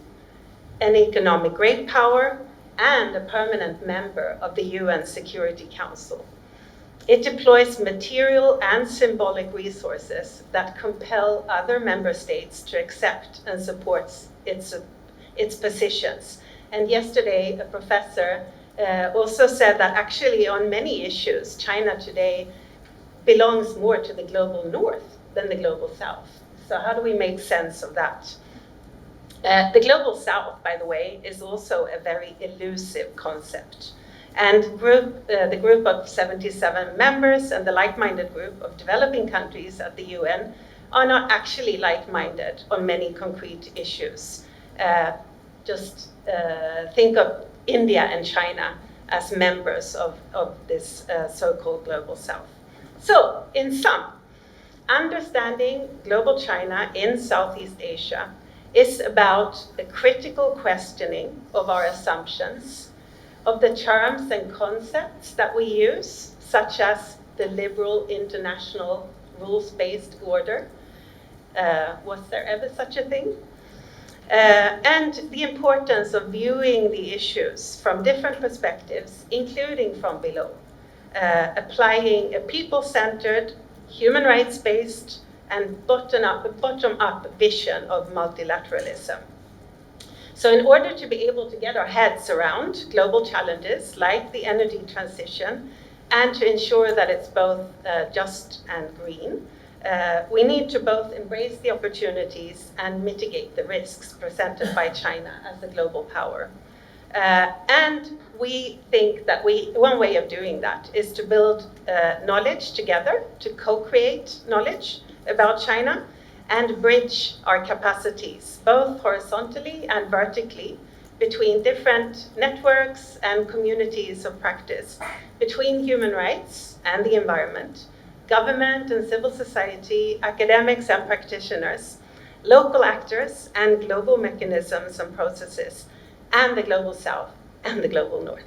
an economic great power, and a permanent member of the UN Security Council. It deploys material and symbolic resources that compel other member states to accept and support its positions. And yesterday, a professor also said that actually on many issues, China today belongs more to the global north than the global south. So how do we make sense of that? The global south, by the way, is also a very elusive concept. And the group of 77 members and the like-minded group of developing countries at the UN are not actually like-minded on many concrete issues. Just think of India and China as members of this so-called global south. So, in sum, understanding global China in Southeast Asia is about a critical questioning of our assumptions, of the terms and concepts that we use, such as the liberal international rules-based order, Was there ever such a thing? And the importance of viewing the issues from different perspectives, including from below, applying a people-centered, human rights-based, and bottom-up vision of multilateralism. So in order to be able to get our heads around global challenges like the energy transition, and to ensure that it's both just and green, we need to both embrace the opportunities and mitigate the risks presented by China as a global power. And we think that one way of doing that is to build knowledge together, to co-create knowledge about China, and bridge our capacities, both horizontally and vertically, between different networks and communities of practice, between human rights and the environment, government and civil society, academics and practitioners, local actors and global mechanisms and processes, and the global south and the global north.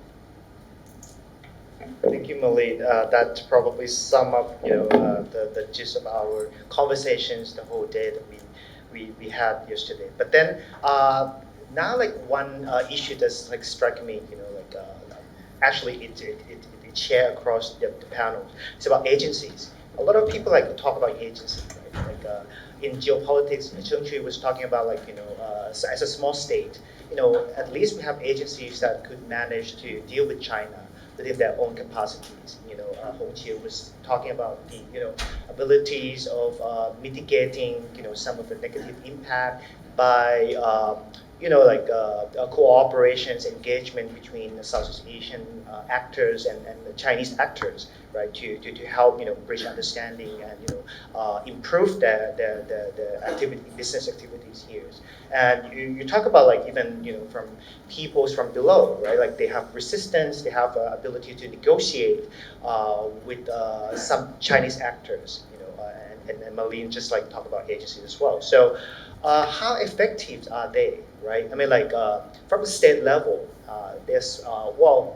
Thank you, Malid. That probably sum up, the gist of our conversations the whole day that we had yesterday. But then now, like one issue that's like struck me, actually it shared across the panel. It's about agencies. A lot of people like to talk about agencies, right? Like in geopolitics, Cheng Chui was talking about as a small state, at least we have agencies that could manage to deal with China within their own capacities. Hong Qie was talking about the abilities of mitigating some of the negative impact by cooperations, engagement between the Southeast Asian actors and the Chinese actors, right? To help bridge understanding and improve the activity, business activities here. And you talk about like even from peoples from below, right? Like they have resistance, they have ability to negotiate with some Chinese actors, and Malin just like talk about agencies as well. So how effective are they, right? I mean, like from the state level,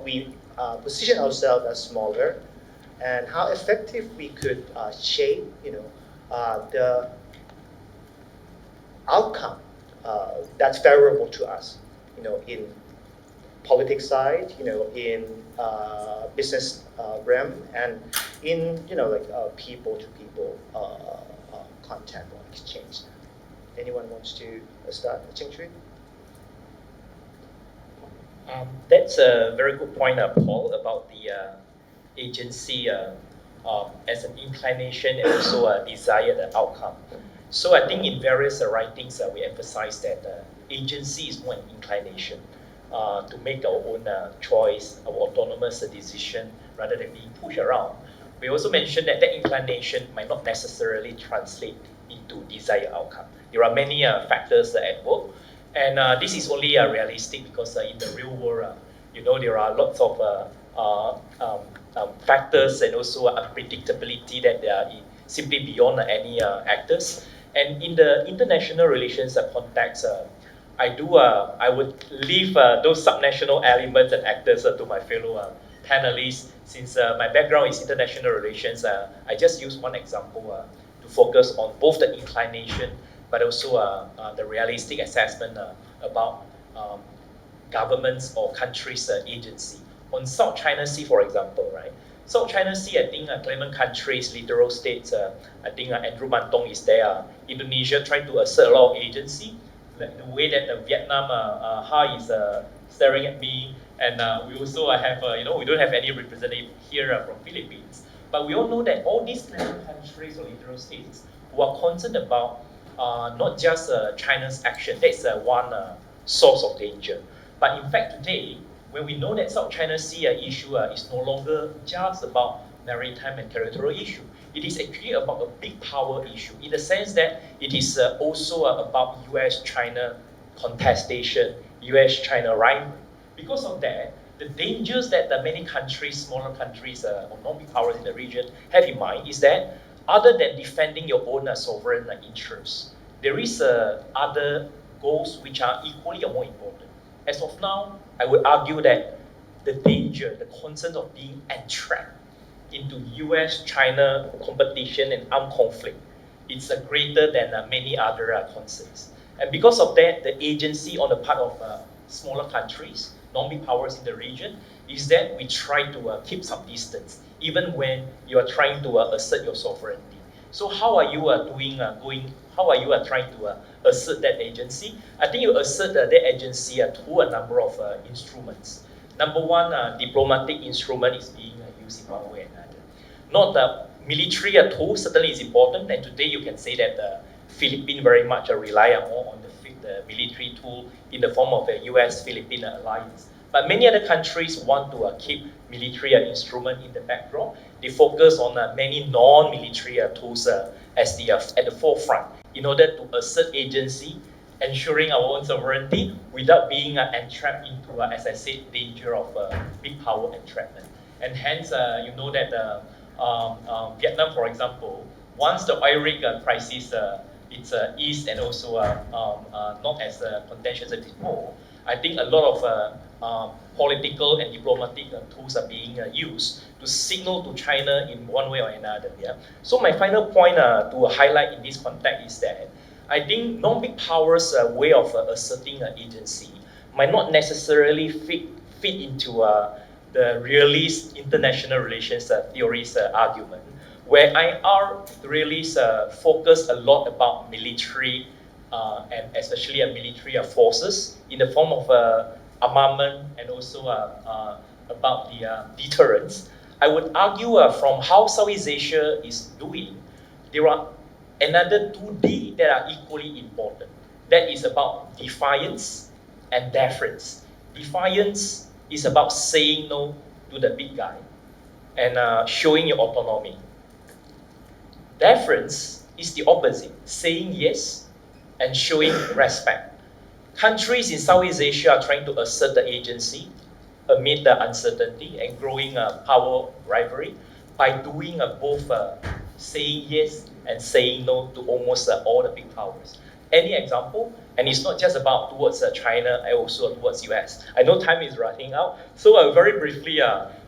we position ourselves as smaller, and how effective we could shape, the outcome that's favorable to us, in politics side, in business realm, and in people-to-people contact or exchange. Anyone wants to start? Cheng Chui? That's a very good point, Paul, about the agency as an inclination and also a desired outcome. So I think in various writings we emphasize that agency is more an inclination to make our own choice, our autonomous decision, rather than being pushed around. We also mentioned that that inclination might not necessarily translate into desired outcome. There are many factors at work, and this is only realistic because in the real world, there are lots of factors and also unpredictability that are simply beyond any actors. And in the international relations context, I would leave those subnational elements and actors to my fellow panelists. Since my background is international relations, I just use one example to focus on both the inclination but also the realistic assessment about governments or countries' agency. On South China Sea, for example, right? South China Sea, I think claimant countries, littoral states, I think Andrew Mantong is there. Indonesia trying to assert a lot of agency. Like the way that Vietnam, Ha is staring at me, and we also have, we don't have any representative here from Philippines. But we all know that all these claimant countries or littoral states who are concerned about not just China's action, that's one source of danger. But in fact today, when we know that South China Sea issue is no longer just about maritime and territorial issue, it is actually about a big power issue in the sense that it is also about US-China contestation, US-China rivalry. Because of that, the dangers that many countries, smaller countries or non-big powers in the region have in mind is that other than defending your own sovereign interests, there is other goals which are equally or more important. As of now, I would argue that the danger, the concern of being entrapped into US-China competition and armed conflict it's greater than many other concerns. And because of that, the agency on the part of smaller countries, non-big powers in the region, is that we try to keep some distance, even when you are trying to assert your sovereignty. So how are you how are you trying to assert that agency? I think you assert that agency through a number of instruments. Number one, diplomatic instrument is being used in one way or another. Not the military tool certainly is important, and today you can say that the Philippines very much rely more on the military tool in the form of a US-Philippine alliance. But many other countries want to keep military instrument in the background. They focus on many non-military tools as at the forefront in order to assert agency, ensuring our own sovereignty without being entrapped into, as I said, danger of big power entrapment. And hence, you know that Vietnam, for example, once the oil rig crisis it's eased and also not as contentious as before, I think a lot of political and diplomatic tools are being used to signal to China in one way or another. Yeah. So my final point to highlight in this context is that I think non-big powers' way of asserting agency might not necessarily fit into the realist international relations theories argument, where IR really focus a lot about military and especially military forces in the form of armament and also about the deterrence. I would argue from how Southeast Asia is doing, there are another two D that are equally important. That is about defiance and deference. Defiance is about saying no to the big guy and showing your autonomy. Deference is the opposite, saying yes and showing respect. Countries in Southeast Asia are trying to assert the agency amid the uncertainty and growing power rivalry by doing both saying yes and saying no to almost all the big powers. Any example? And it's not just about towards China and also towards US. I know time is running out, so very briefly,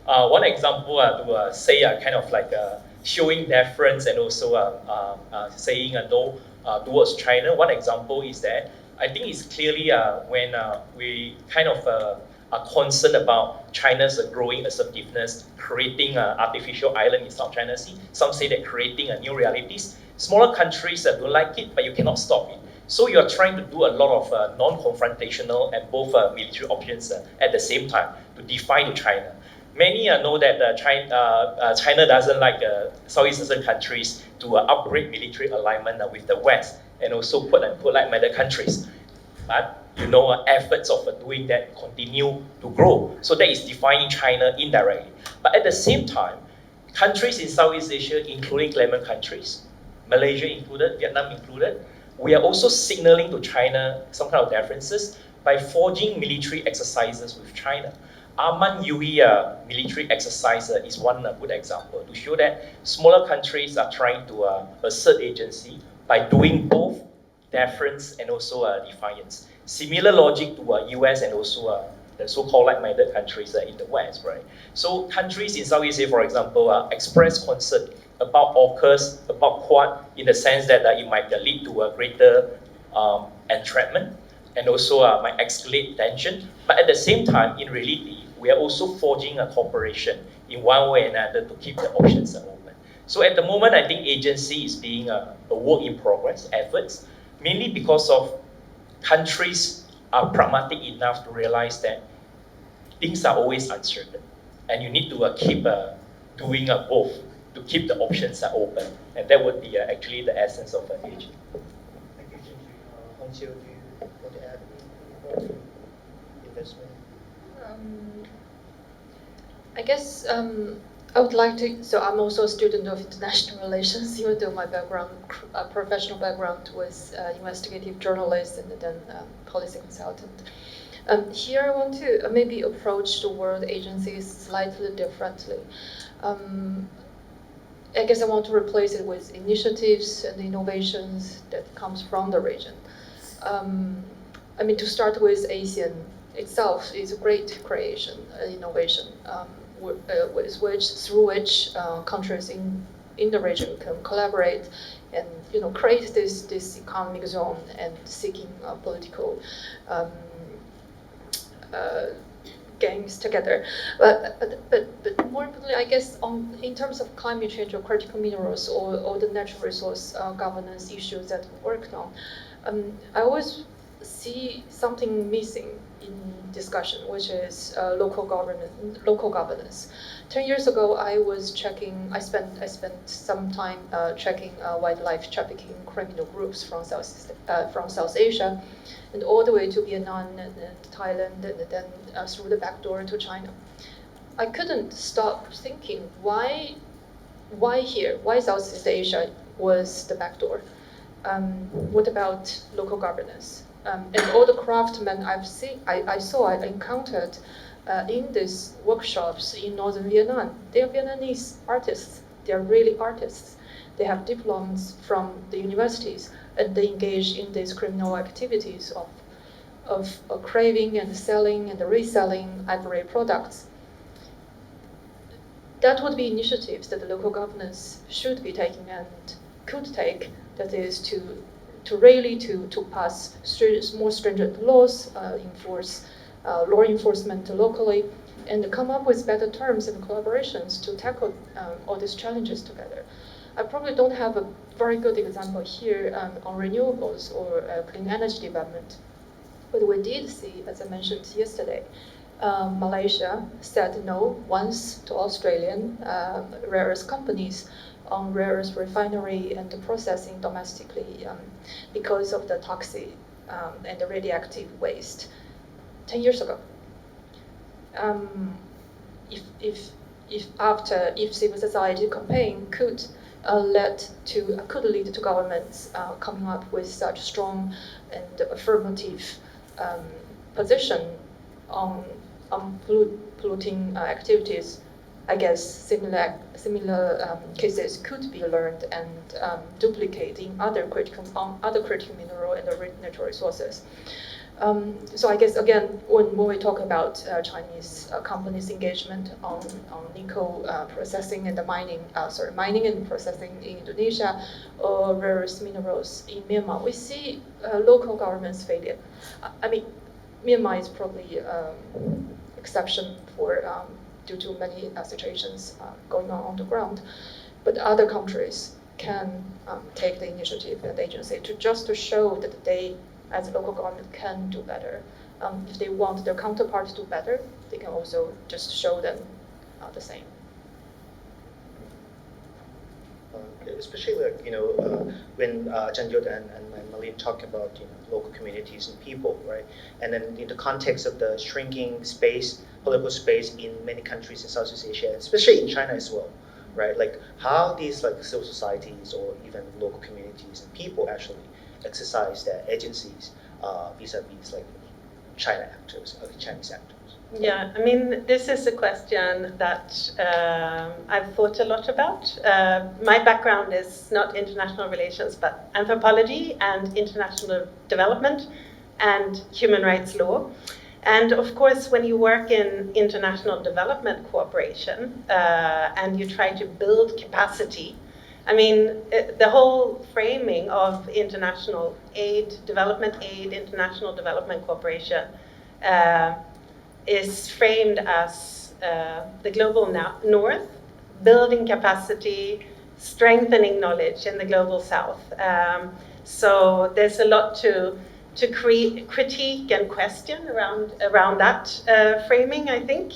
one example to say kind of like showing deference and also saying no towards China. One example is that I think it's clearly when we kind of are concerned about China's growing assertiveness, creating an artificial island in South China Sea. Some say that creating new realities. Smaller countries don't like it, but you cannot stop it. So you are trying to do a lot of non-confrontational and both military options at the same time to defy to China. Many know that China doesn't like Southeast Asian countries to upgrade military alignment with the West and also quote unquote like-minded countries. But you know, efforts of doing that continue to grow. So that is defying China indirectly. But at the same time, countries in Southeast Asia, including claimant countries, Malaysia included, Vietnam included, we are also signaling to China some kind of differences by forging military exercises with China. Aman Yui military exercise is one good example to show that smaller countries are trying to assert agency by doing both deference and also defiance. Similar logic to US and also the so-called like-minded countries in the West, right? So countries in Southeast Asia, for example, express concern about AUKUS, about Quad, in the sense that it might lead to a greater entrapment and also might escalate tension. But at the same time, in reality, we are also forging a cooperation in one way or another to keep the options open. So at the moment, I think agency is being a work in progress efforts, mainly because of countries are pragmatic enough to realize that things are always uncertain, and you need to keep doing both to keep the options open, and that would be actually the essence of agency. Thank you, Jin. Hongqiu, do you want to add anything about investment? I guess I would like to. So I'm also a student of international relations, even though my background, professional background, was investigative journalist and then policy consultant. Here I want to maybe approach the word agencies slightly differently. I guess I want to replace it with initiatives and innovations that comes from the region. I mean, to start with, ASEAN itself is a great creation, innovation, through which countries in the region can collaborate and create this economic zone and seeking political gains together. But more importantly, I guess in terms of climate change or critical minerals or the natural resource governance issues that we worked on, I always see something missing in discussion, which is local governance. 10 years ago, I spent some time checking wildlife trafficking criminal groups from South Asia, and all the way to Vietnam and Thailand, and then through the back door to China. I couldn't stop thinking, why here? Why Southeast Asia was the back door? What about local governance? And all the craftsmen I encountered in these workshops in northern Vietnam, they are Vietnamese artists. They are really artists. They have diplomas from the universities, and they engage in these criminal activities of craving and selling and reselling ivory products. That would be initiatives that the local governance should be taking and could take. That is to really pass more stringent laws, enforce law enforcement locally, and come up with better terms and collaborations to tackle all these challenges together. I probably don't have a very good example here on renewables or clean energy development, but we did see, as I mentioned yesterday, Malaysia said no once to Australian rare earth companies on rare earth refinery and processing domestically because of the toxic and the radioactive waste 10 years ago. If civil society campaign could lead to governments coming up with such strong and affirmative position on polluting activities, I guess similar cases could be learned and duplicated in other critical mineral and natural resources. So I guess again, when we talk about Chinese companies' engagement on nickel processing and mining and processing in Indonesia, or rare earth minerals in Myanmar, we see local governments' failure. I mean, Myanmar is probably exception for due to many situations going on the ground, but other countries can take the initiative and agency to show that they, as a local government, can do better. If they want their counterparts to do better, they can also just show them the same. Especially when Jan Yod and Malin talk about local communities and people, right? And then in the context of the shrinking space, political space in many countries in Southeast Asia, especially in China as well, right? Like how these civil societies or even local communities and people actually exercise their agencies vis-a-vis China actors or Chinese actors. Yeah, I mean, this is a question that I've thought a lot about. My background is not international relations, but anthropology and international development and human rights law. And of course, when you work in international development cooperation and you try to build capacity, I mean, the whole framing of international aid, development aid, international development cooperation is framed as the global north, building capacity, strengthening knowledge in the global south. So there's a lot to critique and question around that framing, I think.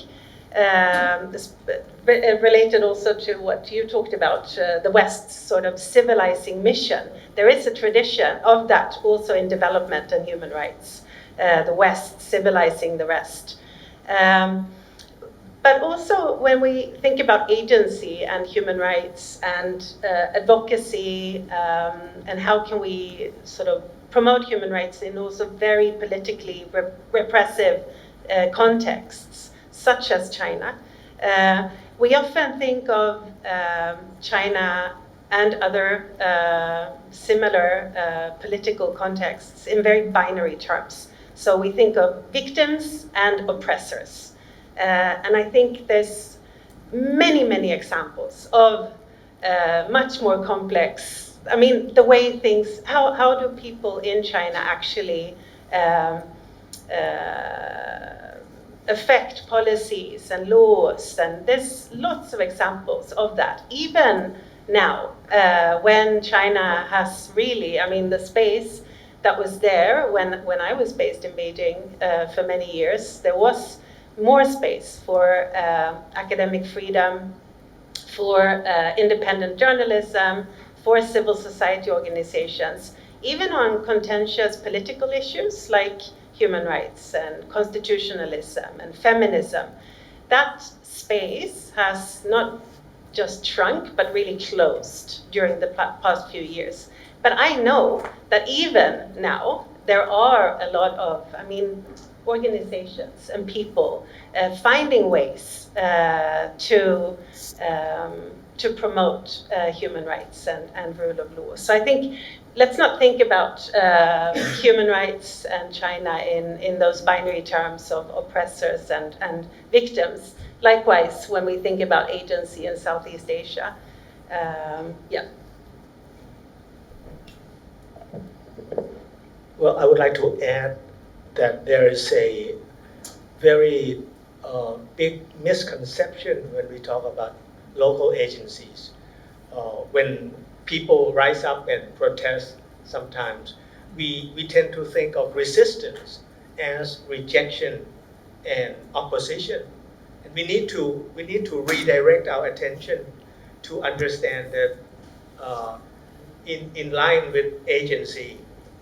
Related also to what you talked about, the West's sort of civilizing mission. There is a tradition of that also in development and human rights, the West civilizing the rest. But also when we think about agency and human rights and advocacy and how can we sort of promote human rights in also very politically repressive contexts, such as China, we often think of China and other similar political contexts in very binary terms. So we think of victims and oppressors. And I think there's many, many examples of much more complex I mean, the way things, how do people in China actually affect policies and laws, and there's lots of examples of that. Even now, when China has really, I mean, the space that was there when I was based in Beijing for many years, there was more space for academic freedom, for independent journalism, for civil society organizations, even on contentious political issues like human rights and constitutionalism and feminism. That space has not just shrunk, but really closed during the past few years. But I know that even now, there are a lot of, I mean, organizations and people finding ways to promote human rights and rule of law. So I think let's not think about human rights and China in those binary terms of oppressors and victims. Likewise, when we think about agency in Southeast Asia, yeah. Well, I would like to add that there is a very big misconception when we talk about local agencies. When people rise up and protest, sometimes we tend to think of resistance as rejection and opposition. And we need to redirect our attention to understand that in line with agency,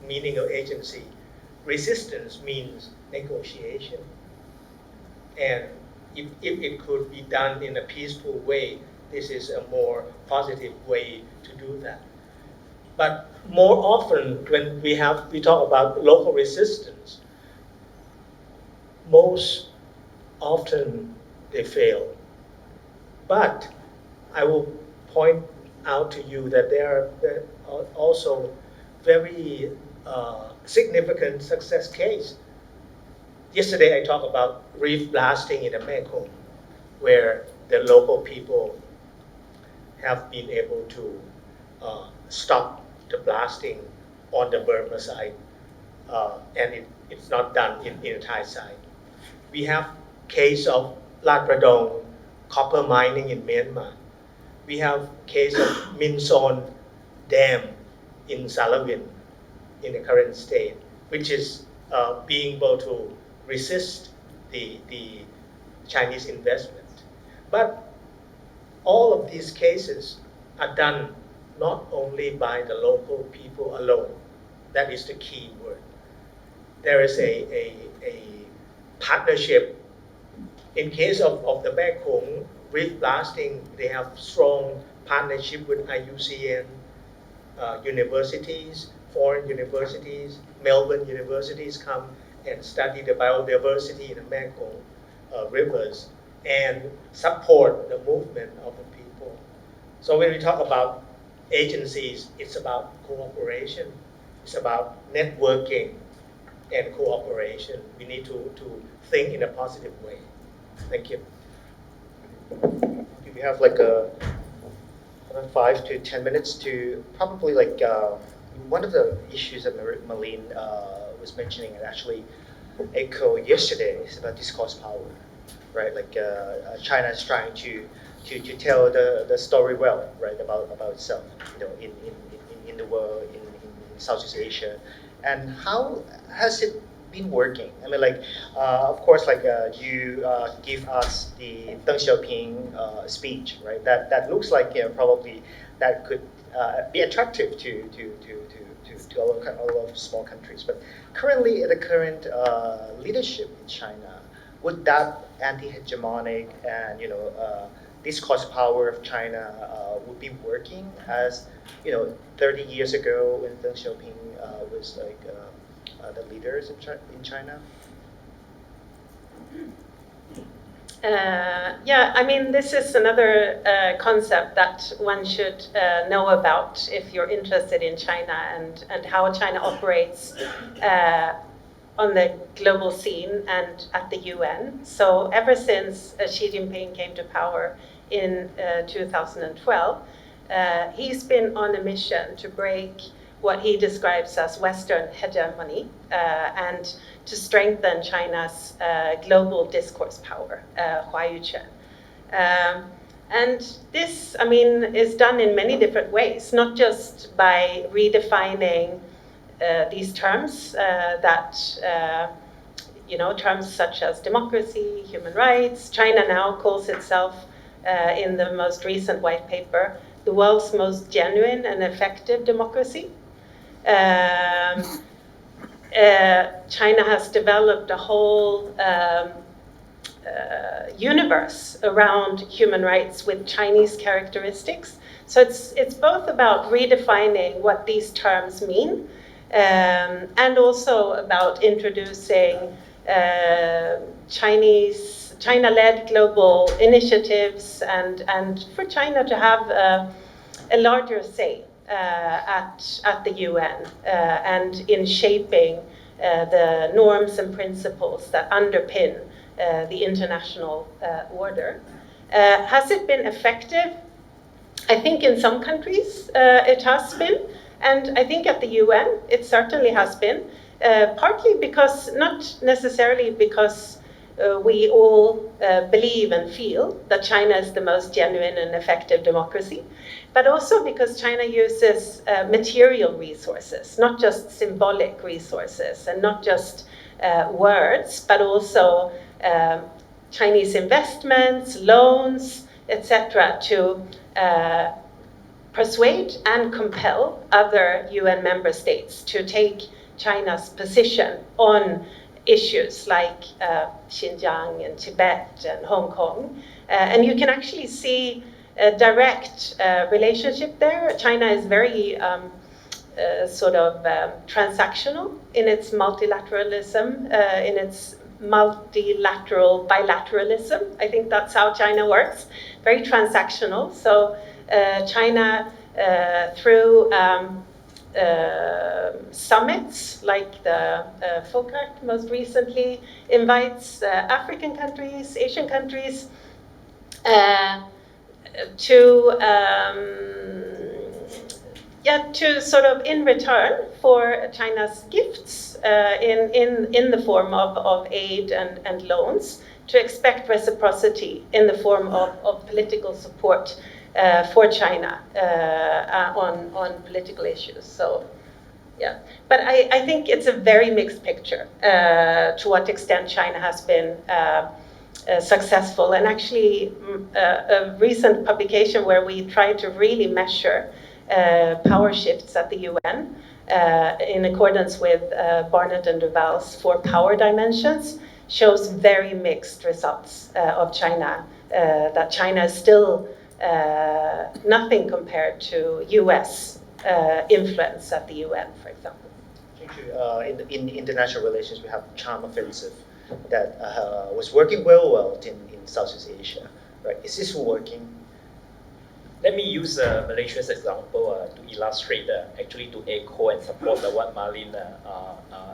meaning of agency, resistance means negotiation. And if it could be done in a peaceful way, this is a more positive way to do that. But more often, when we talk about local resistance, most often they fail. But I will point out to you that there are also very significant success case. Yesterday I talked about reef blasting in the Mekong, where the local people have been able to stop the blasting on the Burma side, and it's not done in the Thai side. We have case of Lat Pradong copper mining in Myanmar. We have case of Min Son Dam in Sarawin in the current state, which is being able to resist the Chinese investment. But all of these cases are done not only by the local people alone. That is the key word. There is a partnership. In case of the Mekong reef blasting, they have strong partnership with IUCN, universities, foreign universities, Melbourne universities come and study the biodiversity in the Mekong rivers and support the movement of the people. So when we talk about agencies, it's about cooperation, it's about networking and cooperation. We need to think in a positive way. Thank you. We have like around 5 to 10 minutes to probably like one of the issues that Malene was mentioning and actually echoed yesterday is about discourse power, right? Like China is trying to tell the story well, right, about itself, you know, in the world, in Southeast Asia, and how has it been working? I mean, like, of course, like you give us the Deng Xiaoping speech, right? That looks like probably that could be attractive to a lot of small countries. But currently, the current leadership in China, would that anti-hegemonic and discourse power of China would be working as 30 years ago when Deng Xiaoping was like the leaders in China? Yeah, I mean, this is another concept that one should know about if you're interested in China and how China operates on the global scene and at the UN. So ever since Xi Jinping came to power in 2012, He's been on a mission to break what he describes as Western hegemony and to strengthen China's global discourse power, Huayuquan. And this, I mean, is done in many different ways, not just by redefining these terms terms such as democracy, human rights. China now calls itself, in the most recent white paper, the world's most genuine and effective democracy. China has developed a whole universe around human rights with Chinese characteristics. So it's both about redefining what these terms mean, and also about introducing China-led global initiatives and for China to have a larger say at the UN and in shaping the norms and principles that underpin the international order. Has it been effective? I think in some countries it has been, and I think at the UN it certainly has been, partly because, not necessarily because we all believe and feel that China is the most genuine and effective democracy, but also because China uses material resources, not just symbolic resources and not just words, but also Chinese investments, loans, etc., to persuade and compel other UN member states to take China's position on issues like Xinjiang and Tibet and Hong Kong. And you can actually see a direct relationship there. China is very transactional in its multilateralism, in its multilateral bilateralism. I think that's how China works, very transactional. So China, through summits like the FOCAC most recently, invites African countries, Asian countries to sort of in return for China's gifts in the form of aid and loans, to expect reciprocity in the form of political support for China on political issues. So, yeah. But I think it's a very mixed picture to what extent China has been successful. And actually, a recent publication where we tried to really measure power shifts at the UN in accordance with Barnett and Duval's 4 power dimensions shows very mixed results of China, that China is still nothing compared to US influence at the UN, for example. In international relations, we have charm offensive that was working well in Southeast Asia. Right? Is this working? Let me use Malaysia's example to illustrate, actually to echo and support what Marlene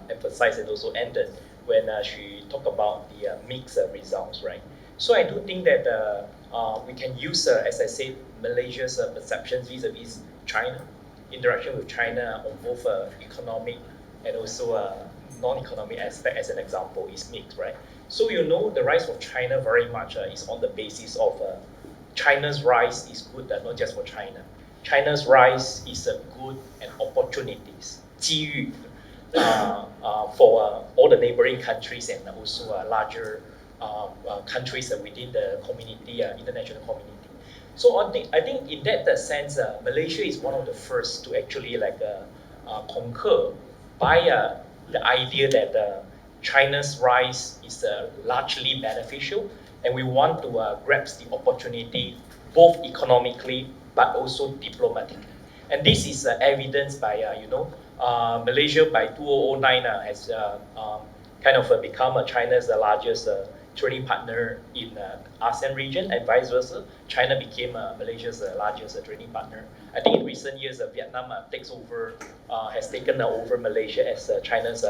emphasized and also ended when she talked about the mixed results, right? So I do think that we can use, as I said, Malaysia's perceptions vis-a-vis China, interaction with China on both economic and also non-economic aspect as an example is mixed, right? So the rise of China very much is on the basis of China's rise is good, not just for China. China's rise is good and opportunities, 机遇, for all the neighboring countries and also larger countries within the community, international community. So I think in that sense, Malaysia is one of the first to actually concur by the idea that China's rise is largely beneficial, and we want to grasp the opportunity both economically but also diplomatically. And this is evidenced by Malaysia by 2009 has kind of become China's largest trading partner in ASEAN region, and vice versa. China became Malaysia's largest trading partner. I think in recent years, Vietnam has taken over Malaysia as China's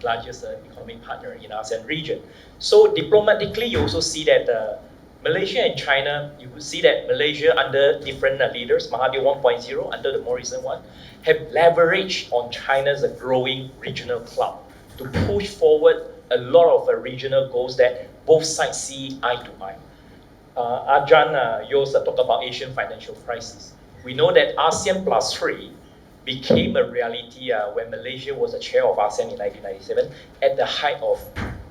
largest economic partner in ASEAN region. So diplomatically, you also see that Malaysia and China, you could see that Malaysia under different leaders, Mahathir 1.0, under the more recent one, have leveraged on China's growing regional clout to push forward a lot of regional goals that both sides see eye to eye. Ajahn, you also talk about Asian financial crisis. We know that ASEAN plus 3 became a reality when Malaysia was the chair of ASEAN in 1997 at the height of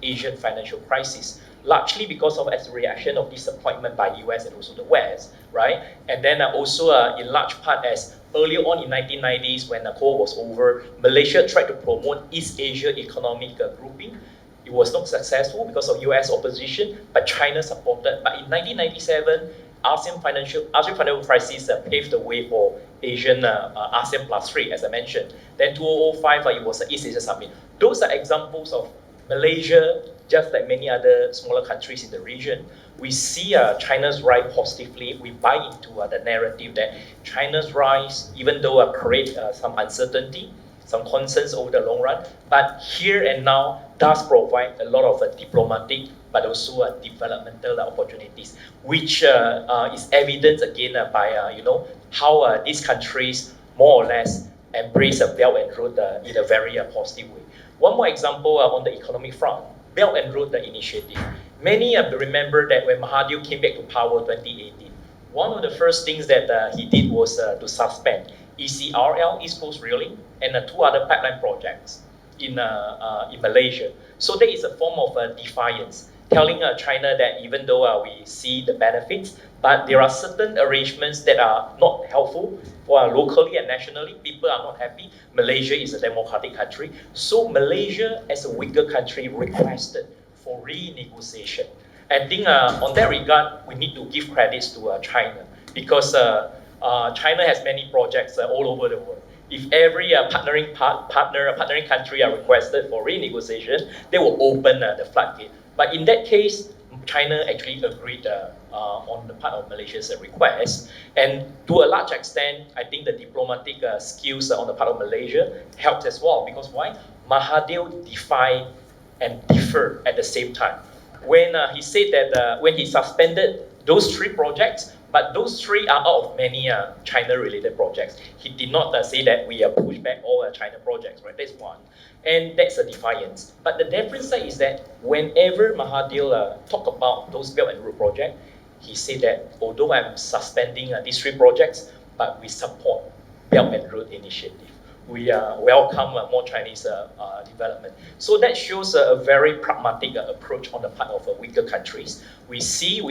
Asian financial crisis, largely because of as a reaction of disappointment by US and also the West, right? And then also in large part as earlier on in 1990s when the Cold War was over, Malaysia tried to promote East Asia economic grouping. It was not successful because of US opposition, but China supported. But in 1997, ASEAN financial crisis paved the way for Asian ASEAN plus 3, as I mentioned. Then 2005, it was the East Asia Summit. Those are examples of Malaysia, just like many other smaller countries in the region. We see China's rise positively. We buy into the narrative that China's rise, even though create some uncertainty, some concerns over the long run, but here and now does provide a lot of diplomatic but also developmental opportunities, which is evident again by how these countries more or less embrace Belt and Road in a very positive way. One more example on the economic front, Belt and Road Initiative. Many remember that when Mahathir came back to power 2018, one of the first things that he did was to suspend ECRL, East Coast Railing, and 2 other pipeline projects in Malaysia. So that is a form of defiance, telling China that even though we see the benefits, but there are certain arrangements that are not helpful for locally and nationally. People are not happy. Malaysia is a democratic country. So Malaysia, as a weaker country, requested for renegotiation. I think on that regard, we need to give credits to China because China has many projects all over the world. If every partnering country are requested for renegotiation, they will open the floodgate. But in that case, China actually agreed on the part of Malaysia's request. And to a large extent, I think the diplomatic skills on the part of Malaysia helped as well. Because why? Mahathir defied and deferred at the same time. When he said that when he suspended those 3 projects, but those 3 are out of many China-related projects. He did not say that we push back all China projects, right? That's one. And that's a defiance. But the difference is that whenever Mahathir talk about those Belt and Road projects, he said that although I'm suspending these 3 projects, but we support Belt and Road Initiative. We welcome more Chinese development. So that shows a very pragmatic approach on the part of weaker countries. We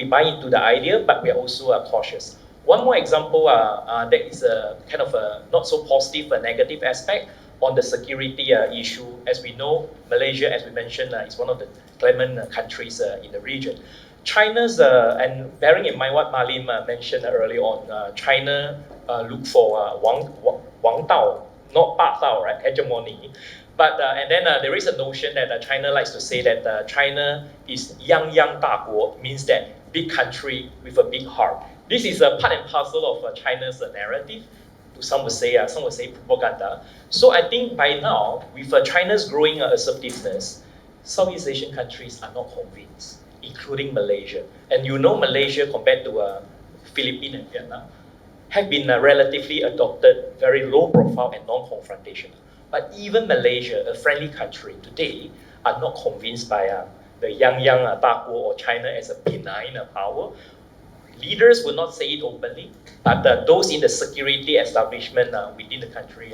buy into the idea, but we are also cautious. One more example that is kind of a not so positive, negative aspect on the security issue. As we know, Malaysia, as we mentioned, is one of the clement countries in the region. China's, and bearing in mind what Malim mentioned earlier on, China look for Wang Dao, not Ba Dao, right? Hegemony. But and then there is a notion that China likes to say that China is Yang Da Guo, means that big country with a big heart. This is a part and parcel of China's narrative. Some would say propaganda. So I think by now, with China's growing assertiveness, Southeast Asian countries are not convinced, including Malaysia. And you know Malaysia compared to Philippines and Vietnam have been relatively adopted, very low profile and non-confrontational. But even Malaysia, a friendly country today, are not convinced by the Yang Da Guo or China as a benign power. Leaders will not say it openly, but those in the security establishment within the country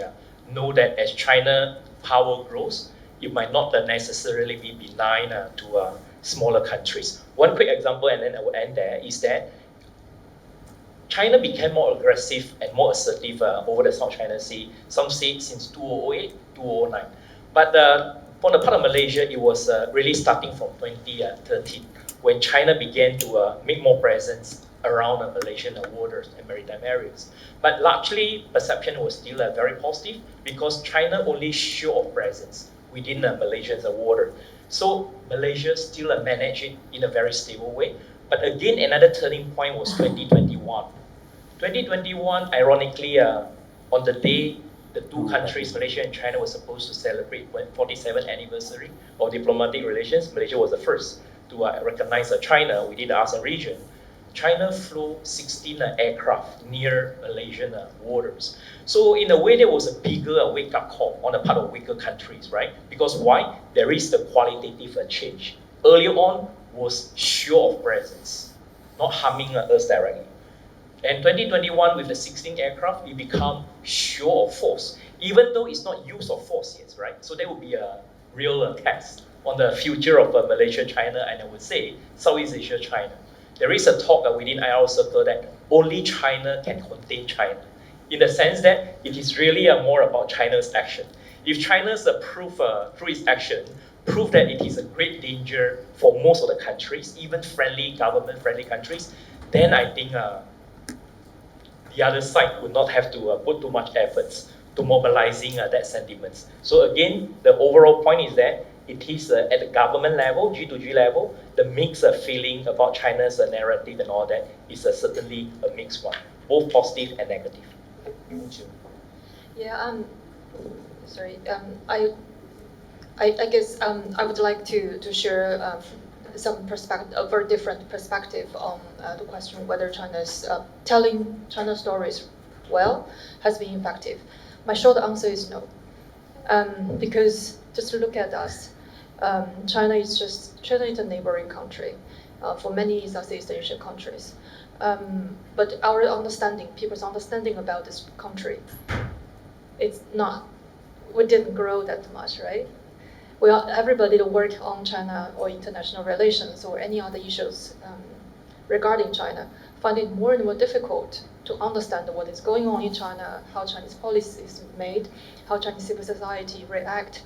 know that as China power grows, it might not necessarily be benign to smaller countries. One quick example, and then I will end there, is that China became more aggressive and more assertive over the South China Sea. Some say since 2008, 2009. But for the part of Malaysia, it was really starting from 2013, when China began to make more presence around the Malaysian waters and maritime areas. But largely, perception was still very positive because China only showed presence within Malaysia's water. So Malaysia still managed it in a very stable way. But again, another turning point was 2021. 2021, ironically, on the day the 2 countries, Malaysia and China, were supposed to celebrate 47th anniversary of diplomatic relations, Malaysia was the first to recognize China within the ASEAN region. China flew 16 aircraft near Malaysian waters. So in a way, there was a bigger wake-up call on the part of weaker countries, right? Because why? There is the qualitative change. Earlier on was show of presence, not harming us directly. And 2021, with the 16 aircraft, it become show of force, even though it's not use of force yet, right? So there will be a real test on the future of Malaysia, China, and I would say Southeast Asia, China. There is a talk within IR circle that only China can contain China, in the sense that it is really more about China's action. If China's proof through its action prove that it is a great danger for most of the countries, even friendly, government-friendly countries, then I think the other side would not have to put too much efforts to mobilizing that sentiments. So again, the overall point is that it is at the government level, G2G level, the mixed feeling about China's narrative and all that is certainly a mixed one, both positive and negative. Yeah, sorry. I guess I would like to share some perspective, a very different perspective on the question whether China's telling China stories well has been effective. My short answer is no, because just look at us. China is a neighboring country for many Southeast Asian countries. But our understanding, people's understanding about this country, it's not. We didn't grow that much, right? Everybody that work on China or international relations or any other issues regarding China find it more and more difficult to understand what is going on in China, how Chinese policy is made, how Chinese civil society react.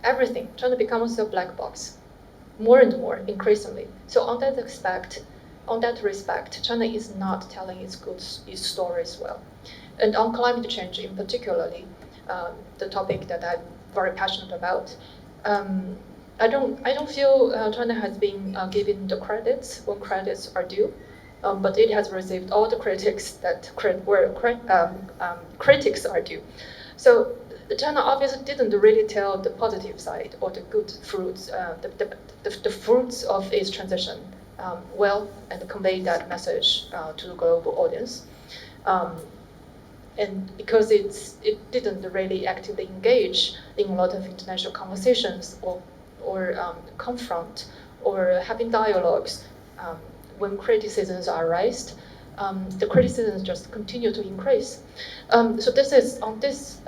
Everything. China becomes a black box, more and more, increasingly. So on that respect, China is not telling its stories well. And on climate change in particularly, the topic that I'm very passionate about, I don't feel China has been given the credits when credits are due, but it has received all the critics that critics are due. So China obviously didn't really tell the positive side or the good fruits, the fruits of its transition well, and convey that message to the global audience. And because it didn't really actively engage in a lot of international conversations or confront or having dialogues when criticisms are raised, the criticisms just continue to increase. So this is on this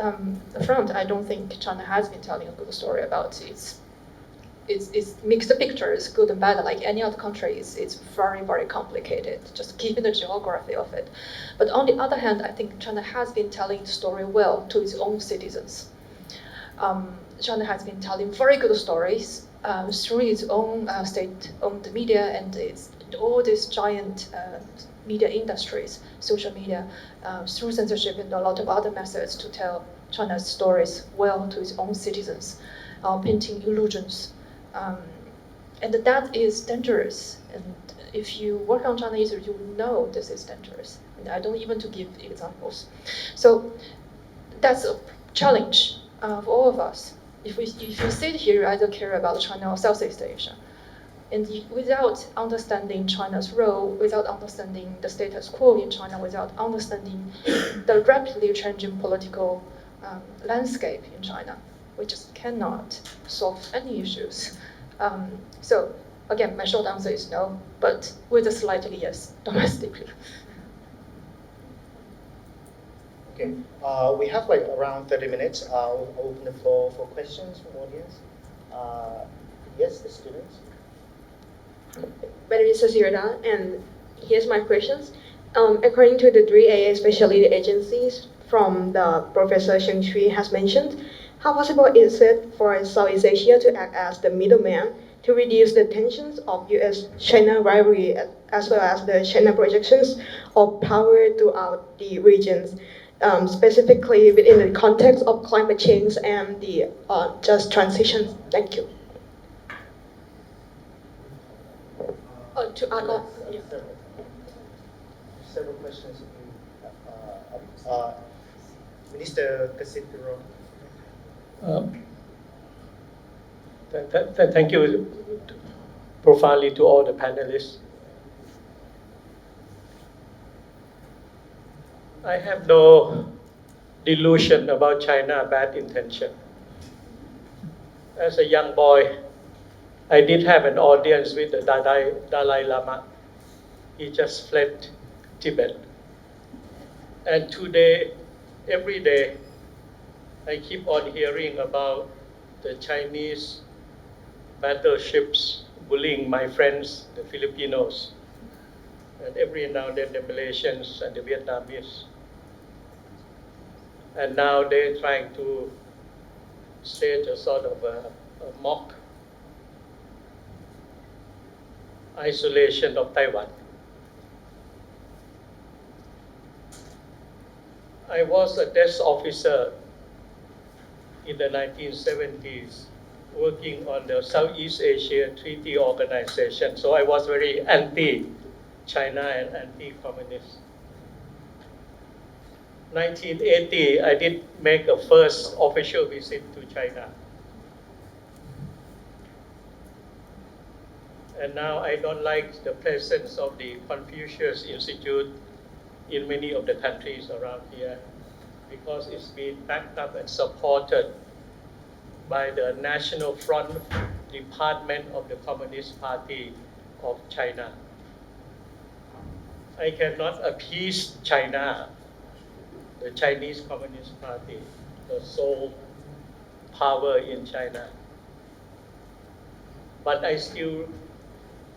front. I don't think China has been telling a good story about its mixed pictures, good and bad. Like any other country, it's very, very complicated, just given the geography of it. But on the other hand, I think China has been telling the story well to its own citizens. China has been telling very good stories through its own state-owned media and all these giant media industries, social media, through censorship and a lot of other methods to tell China's stories well to its own citizens, painting illusions. And that is dangerous. And if you work on China issues, you know this is dangerous. And I don't even to give examples. So that's a challenge for all of us. If you sit here, I don't care about China or Southeast Asia. And without understanding China's role, without understanding the status quo in China, without understanding the rapidly changing political landscape in China, we just cannot solve any issues. So again, my short answer is no, but with a slightly yes, domestically. Okay, we have like around 30 minutes. I'll open the floor for questions from audience. Yes, the students. My name is Sasirada, and here's my questions. According to the 3A, especially the agencies from the Professor Sheng Chui has mentioned, how possible is it for Southeast Asia to act as the middleman to reduce the tensions of US-China rivalry as well as the China projections of power throughout the regions, specifically within the context of climate change and the just transition? Thank you. Several questions. Minister Kassitiro. Thank you profoundly to all the panelists. I have no delusion about China bad intention. As a young boy, I did have an audience with the Dalai Lama. He just fled Tibet. And today, every day, I keep on hearing about the Chinese battleships bullying my friends, the Filipinos, and every now and then the Malaysians and the Vietnamese. And now they're trying to stage a sort of a mock isolation of Taiwan. I was a desk officer in the 1970s working on the Southeast Asia Treaty Organization, so I was very anti-China and anti-communist. 1980, I did make a first official visit to China. And now I don't like the presence of the Confucius Institute in many of the countries around here because it's been backed up and supported by the National Front Department of the Communist Party of China. I cannot appease China, the Chinese Communist Party, the sole power in China. But I still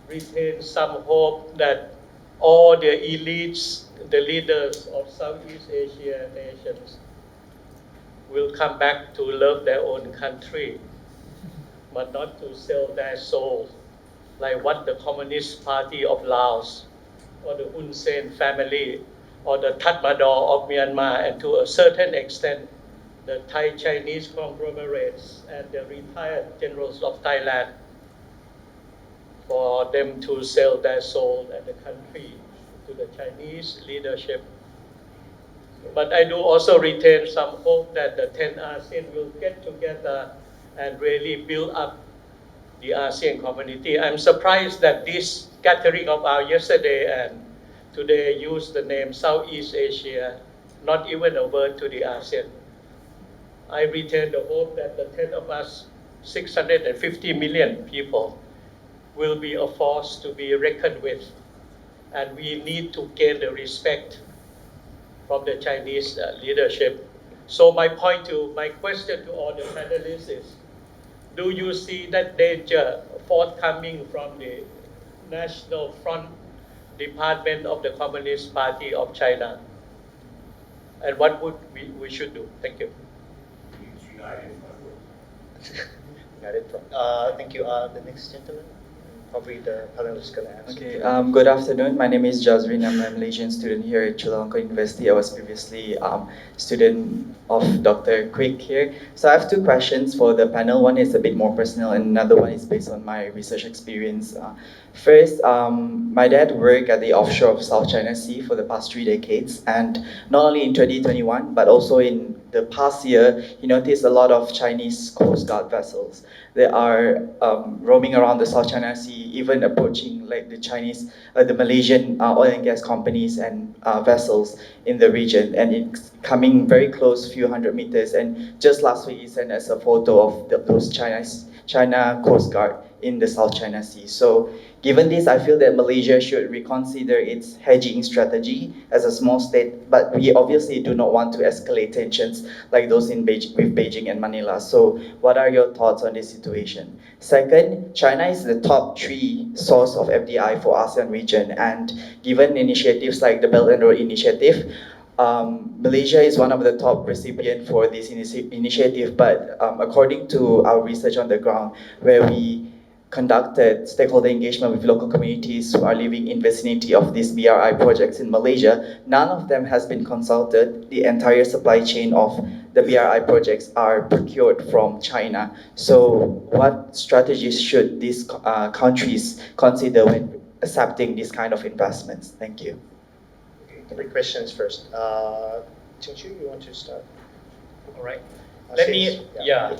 retain some hope that all the elites, the leaders of Southeast Asia nations will come back to love their own country, but not to sell their soul, like what the Communist Party of Laos, or the Hun Sen family, or the Tatmadaw of Myanmar, and to a certain extent, the Thai-Chinese conglomerates and the retired generals of Thailand, for them to sell their soul and the country to the Chinese leadership. But I do also retain some hope that the 10 ASEAN will get together and really build up the ASEAN community. I'm surprised that this gathering of ours yesterday and today used the name Southeast Asia, not even a word to the ASEAN. I retain the hope that the 10 of us, 650 million people, will be a force to be reckoned with. And we need to gain the respect from the Chinese leadership. So my question to all the panelists is, do you see that danger forthcoming from the National Front Department of the Communist Party of China? And what would we should do? Thank you. United Front. Thank you. The next gentleman, probably the panelist is going to ask. Okay, good afternoon. My name is Jazrin. I'm a Malaysian student here at Chulalongkorn University. I was previously student of Dr. Quick here. So I have two questions for the panel. One is a bit more personal and another one is based on my research experience. First, my dad worked at the offshore of South China Sea for the past 3 decades, and not only in 2021, but also in the past year, he noticed a lot of Chinese Coast Guard vessels. They are roaming around the South China Sea, even approaching like the Malaysian oil and gas companies and vessels in the region, and it's coming very close, few hundred meters. And just last week, he sent us a photo of those China Coast Guard in the South China Sea. So given this, I feel that Malaysia should reconsider its hedging strategy as a small state, but we obviously do not want to escalate tensions like those with Beijing and Manila. So what are your thoughts on this situation? Second, China is the top 3 source of FDI for ASEAN region, and given initiatives like the Belt and Road Initiative, Malaysia is one of the top recipients for this initiative, but according to our research on the ground, where we conducted stakeholder engagement with local communities who are living in vicinity of these BRI projects in Malaysia, none of them has been consulted. The entire supply chain of the BRI projects are procured from China. So what strategies should these countries consider when accepting these kind of investments? Thank you. Three questions first. Ching-Chu, you want to start? All right. Let me,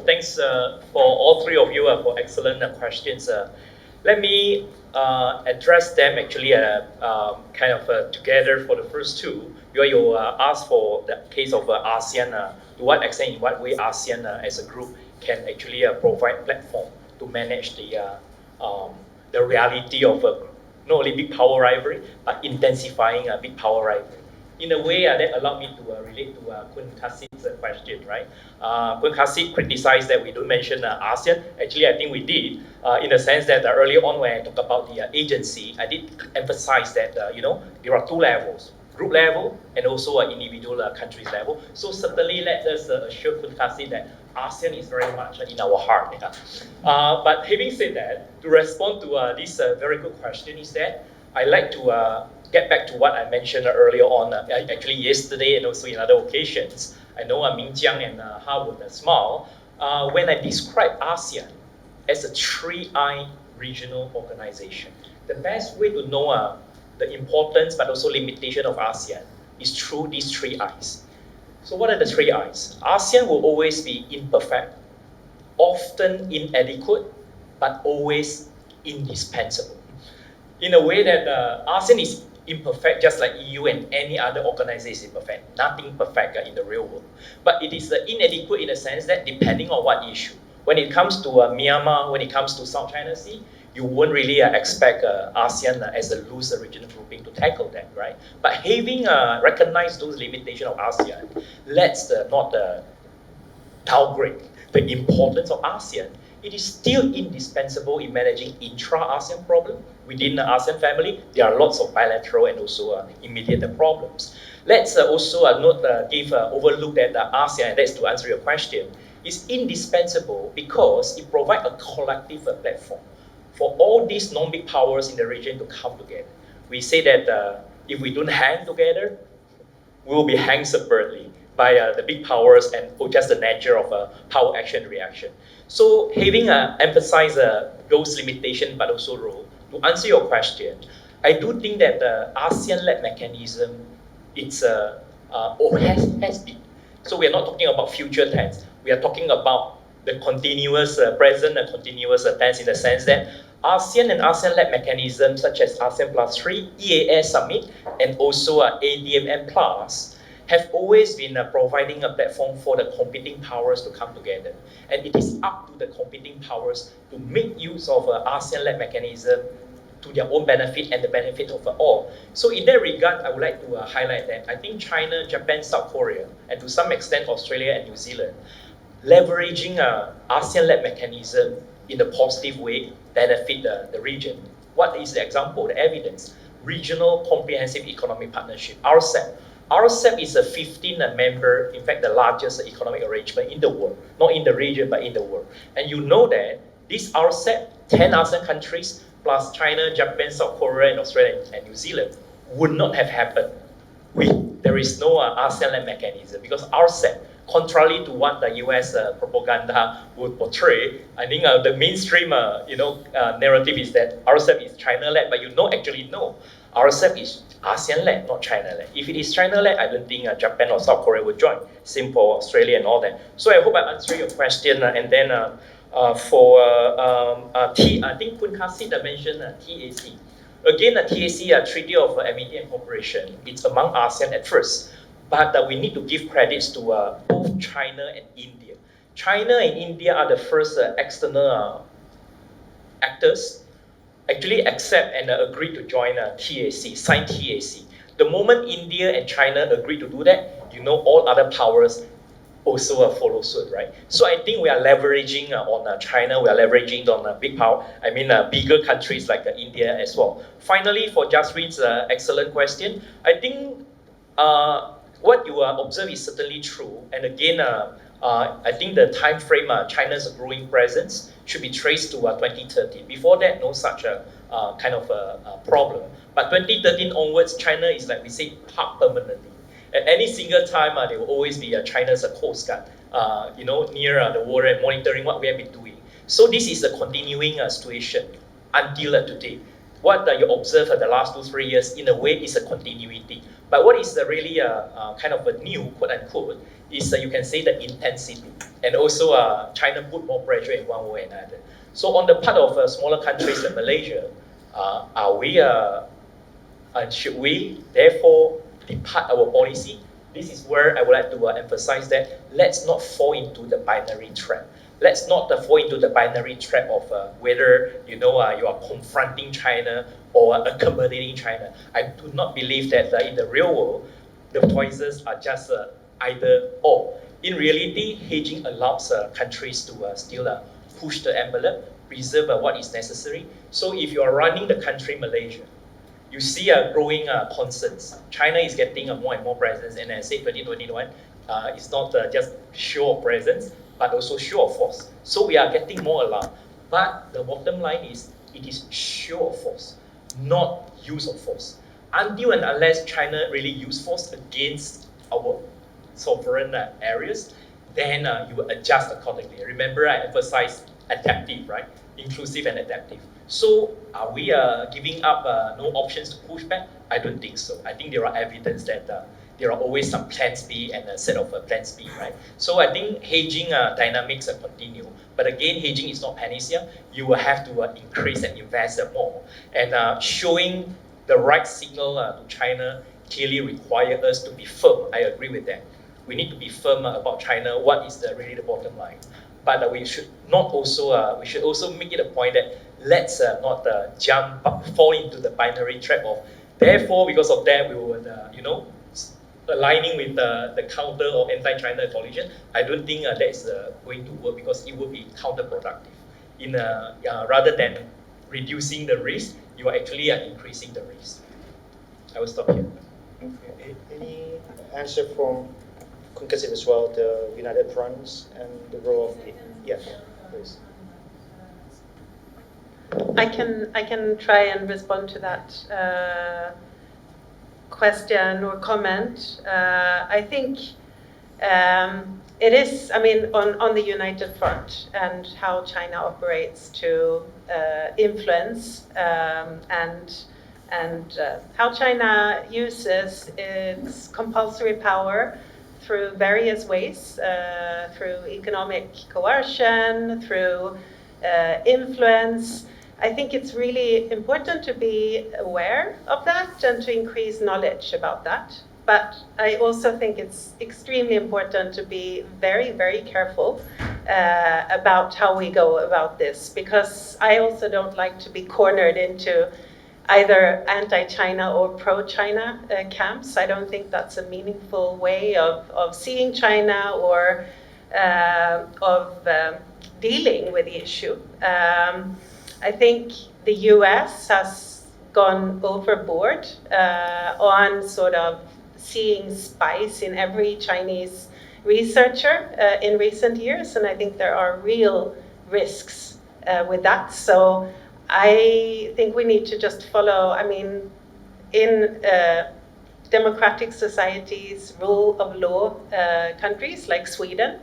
thanks for all three of you for excellent questions. Let me address them actually together for the first two. You asked for the case of ASEAN, to what extent, in what way ASEAN as a group can actually provide platform to manage the reality of not only big power rivalry, but intensifying big power rivalry. In a way, that allowed me to relate to Kun Kassid's question, right? Kun Kassid criticized that we don't mention ASEAN. Actually, I think we did, in the sense that earlier on when I talked about the agency, I did emphasize that, there are two levels, group level and also individual countries level. So certainly let us assure Kun Kassid that ASEAN is very much in our heart. But having said that, to respond to this very good question is that I like to get back to what I mentioned earlier on, actually yesterday and also in other occasions. I know Ming Jiang and Ha would smile when I describe ASEAN as a three-eye regional organization. The best way to know the importance but also limitation of ASEAN is through these three eyes. So what are the three eyes? ASEAN will always be imperfect, often inadequate, but always indispensable. In a way that ASEAN is imperfect, just like EU and any other organization is imperfect. Nothing perfect in the real world. But it is inadequate in the sense that depending on what issue. When it comes to Myanmar, when it comes to South China Sea, you won't really expect ASEAN as a loose regional grouping to tackle that, right? But having recognized those limitations of ASEAN, let's not downgrade the importance of ASEAN. It is still indispensable in managing intra-ASEAN problem. Within the ASEAN family, there are lots of bilateral and also immediate problems. Let's also overlook that ASEAN, and that's to answer your question, is indispensable because it provides a collective platform for all these non-big powers in the region to come together. We say that if we don't hang together, we will be hanged separately by the big powers and just the nature of power action reaction. So having emphasized those limitations but also role, to answer your question, I do think that the ASEAN-led mechanism, has been. So we are not talking about future tense. We are talking about the continuous present and continuous tense in the sense that ASEAN and ASEAN-led mechanisms such as ASEAN Plus 3, EAS Summit, and also ADMM Plus have always been providing a platform for the competing powers to come together. And it is up to the competing powers to make use of ASEAN-led mechanism to their own benefit and the benefit of all. So in that regard, I would like to highlight that I think China, Japan, South Korea, and to some extent Australia and New Zealand, leveraging ASEAN-led mechanism in a positive way benefit the region. What is the example, the evidence? Regional Comprehensive Economic Partnership, RCEP. RCEP is a 15-member, in fact, the largest economic arrangement in the world, not in the region, but in the world. And you know that this RCEP, 10 ASEAN countries, plus China, Japan, South Korea, and Australia, and New Zealand, would not have happened. There is no ASEAN-led mechanism because RCEP, contrary to what the US propaganda would portray, I think the mainstream narrative is that RCEP is China-led, but actually no. RCEP is ASEAN-led, not China-led. If it is China-led, I don't think Japan or South Korea would join. Same for Australia and all that. So I hope I answered your question. And then I think Kun Kassid mentioned TAC. Again, the TAC, Treaty of Amity and Cooperation, it's among ASEAN at first. But we need to give credits to both China and India. China and India are the first external actors actually accept and agree to join TAC, sign TAC. The moment India and China agree to do that, all other powers also follow suit, right? So I think we are leveraging on China, we are leveraging on big power, bigger countries like India as well. Finally, for Jasrin's excellent question, I think what you observe is certainly true. And again, I think the time frame, China's growing presence should be traced to 2030. Before that, no such kind of problem. But 2013 onwards, China is, like we say, parked permanently. At any single time, there will always be China's Coast Guard, near the water and monitoring what we have been doing. So this is a continuing situation until today. What you observe for the last 2-3 years, in a way, is a continuity. But what is really kind of a new, quote unquote, is you can say the intensity. And also China put more pressure in one way or another. So on the part of smaller countries like Malaysia, should we therefore depart our policy? This is where I would like to emphasize that let's not fall into the binary trap. Let's not fall into the binary trap of whether you are confronting China or accommodating China. I do not believe that in the real world, the choices are just either or. In reality, hedging allows countries to still push the envelope, preserve what is necessary. So if you are running the country Malaysia, you see growing concerns. China is getting more and more presence, and I say 2021, it's not just show of presence, but also show of force. So we are getting more alarmed. But the bottom line is, it is show of force, not use of force. Until and unless China really use force against our sovereign areas, then you will adjust accordingly. Remember, I emphasized adaptive, right? Inclusive and adaptive. So are we giving up no options to push back? I don't think so. I think there are evidence that there are always some plans B and a set of plans B, right? So I think hedging dynamics continue. But again, hedging is not panacea. You will have to increase and invest more. And showing the right signal to China clearly require us to be firm. I agree with that. We need to be firm about China. What is really the bottom line? But we should not also we should also make it a point that let's not fall into the binary trap of therefore because of that we would aligning with the counter or anti-China coalition. I don't think that is going to work because it will be counterproductive. Rather than reducing the risk, you are actually increasing the risk. I will stop here. Okay. Any answer from Kunkasit as well, the United Fronts and the role of the... Yeah, please. I can try and respond to that question or comment. I think it is, on the United Front and how China operates to influence and how China uses its compulsory power through various ways, through economic coercion, through influence. I think it's really important to be aware of that and to increase knowledge about that. But I also think it's extremely important to be very, very careful about how we go about this, because I also don't like to be cornered into either anti-China or pro-China camps. I don't think that's a meaningful way of seeing China or of dealing with the issue. I think the US has gone overboard on sort of seeing spice in every Chinese researcher in recent years, and I think there are real risks with that. So I think we need to just follow, in democratic societies, rule of law countries like Sweden,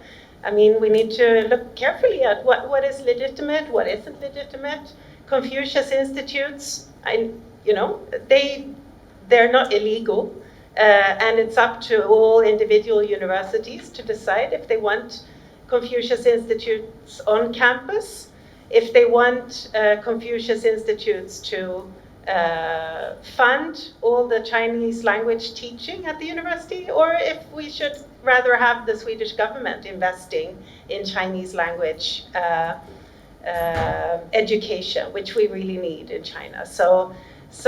we need to look carefully at what is legitimate, what isn't legitimate. Confucius institutes, they're not illegal, and it's up to all individual universities to decide if they want Confucius institutes on campus, if they want Confucius institutes to fund all the Chinese language teaching at the university, or if we should rather have the Swedish government investing in Chinese language education, which we really need in China. So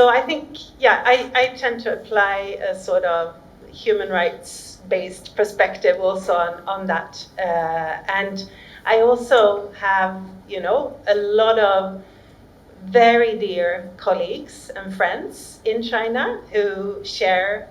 I think, I tend to apply a sort of human rights-based perspective also on that. And I also have, a lot of very dear colleagues and friends in China who share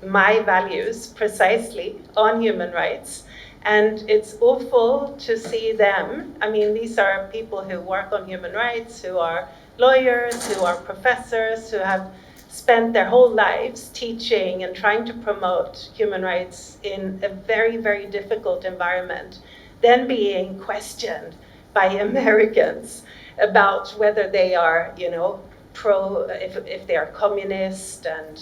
my values precisely on human rights. And it's awful to see them. These are people who work on human rights, who are lawyers, who are professors, who have spent their whole lives teaching and trying to promote human rights in a very, very difficult environment, then being questioned by Americans about whether they are, if they are communist. And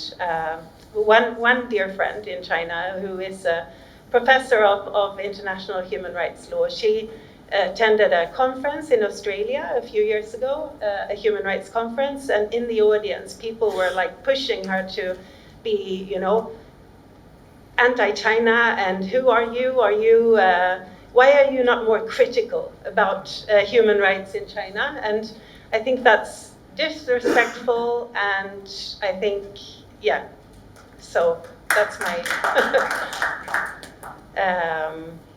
one dear friend in China who is a professor of international human rights law, she attended a conference in Australia a few years ago, a human rights conference, and in the audience, people were like pushing her to be, you know, anti-China, and who are you? Why are you not more critical about human rights in China? And I think that's disrespectful, and I think, yeah, so that's my,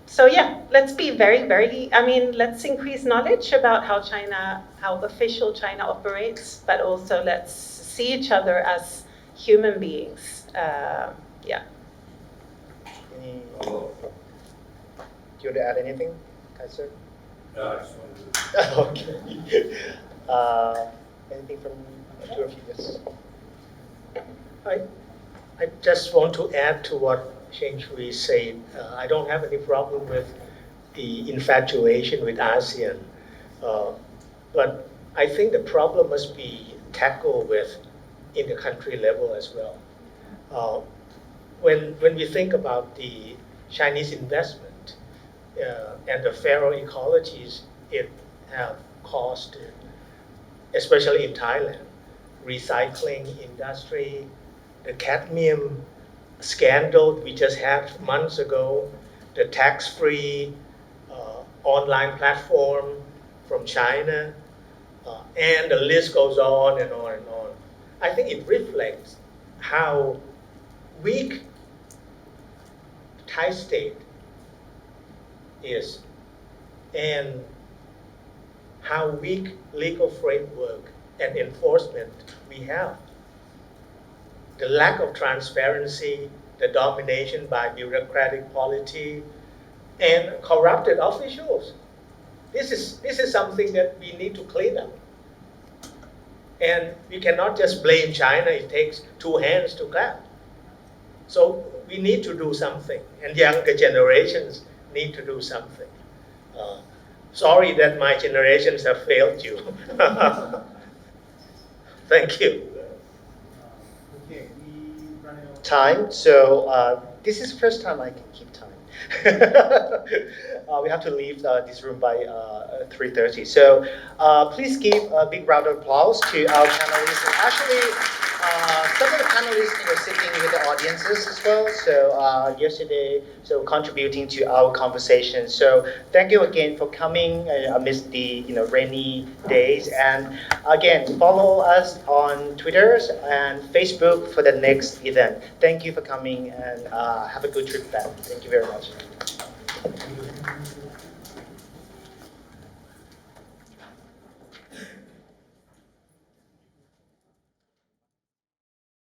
so yeah, let's be very, very, I mean, let's increase knowledge about how official China operates, but also let's see each other as human beings, yeah. Do you want to add anything, Kaiser? No, I just wanted to. Okay. Anything from the two of you? Yes. I just want to add to what Sheng Shui said. I don't have any problem with the infatuation with ASEAN, but I think the problem must be tackled with in the country level as well. When we think about the Chinese investment and the feral ecologies it have caused, especially in Thailand, recycling industry, the cadmium scandal we just had months ago, the tax-free online platform from China, and the list goes on and on and on. I think it reflects how weak Thai state is and how weak legal framework and enforcement we have. The lack of transparency, the domination by bureaucratic polity, and corrupted officials. This is something that we need to clean up. And we cannot just blame China, it takes two hands to clap. So we need to do something, and younger generations need to do something. Sorry that my generations have failed you. Thank you. Okay, we running out of time, so this is the first time I can keep time. We have to leave this room by 3:30. So please give a big round of applause to our panelists. Actually, some of the panelists are sitting with the audiences as well. So yesterday, so contributing to our conversation. So thank you again for coming amidst the rainy days. And again, follow us on Twitter and Facebook for the next event. Thank you for coming, and have a good trip back. Thank you very much.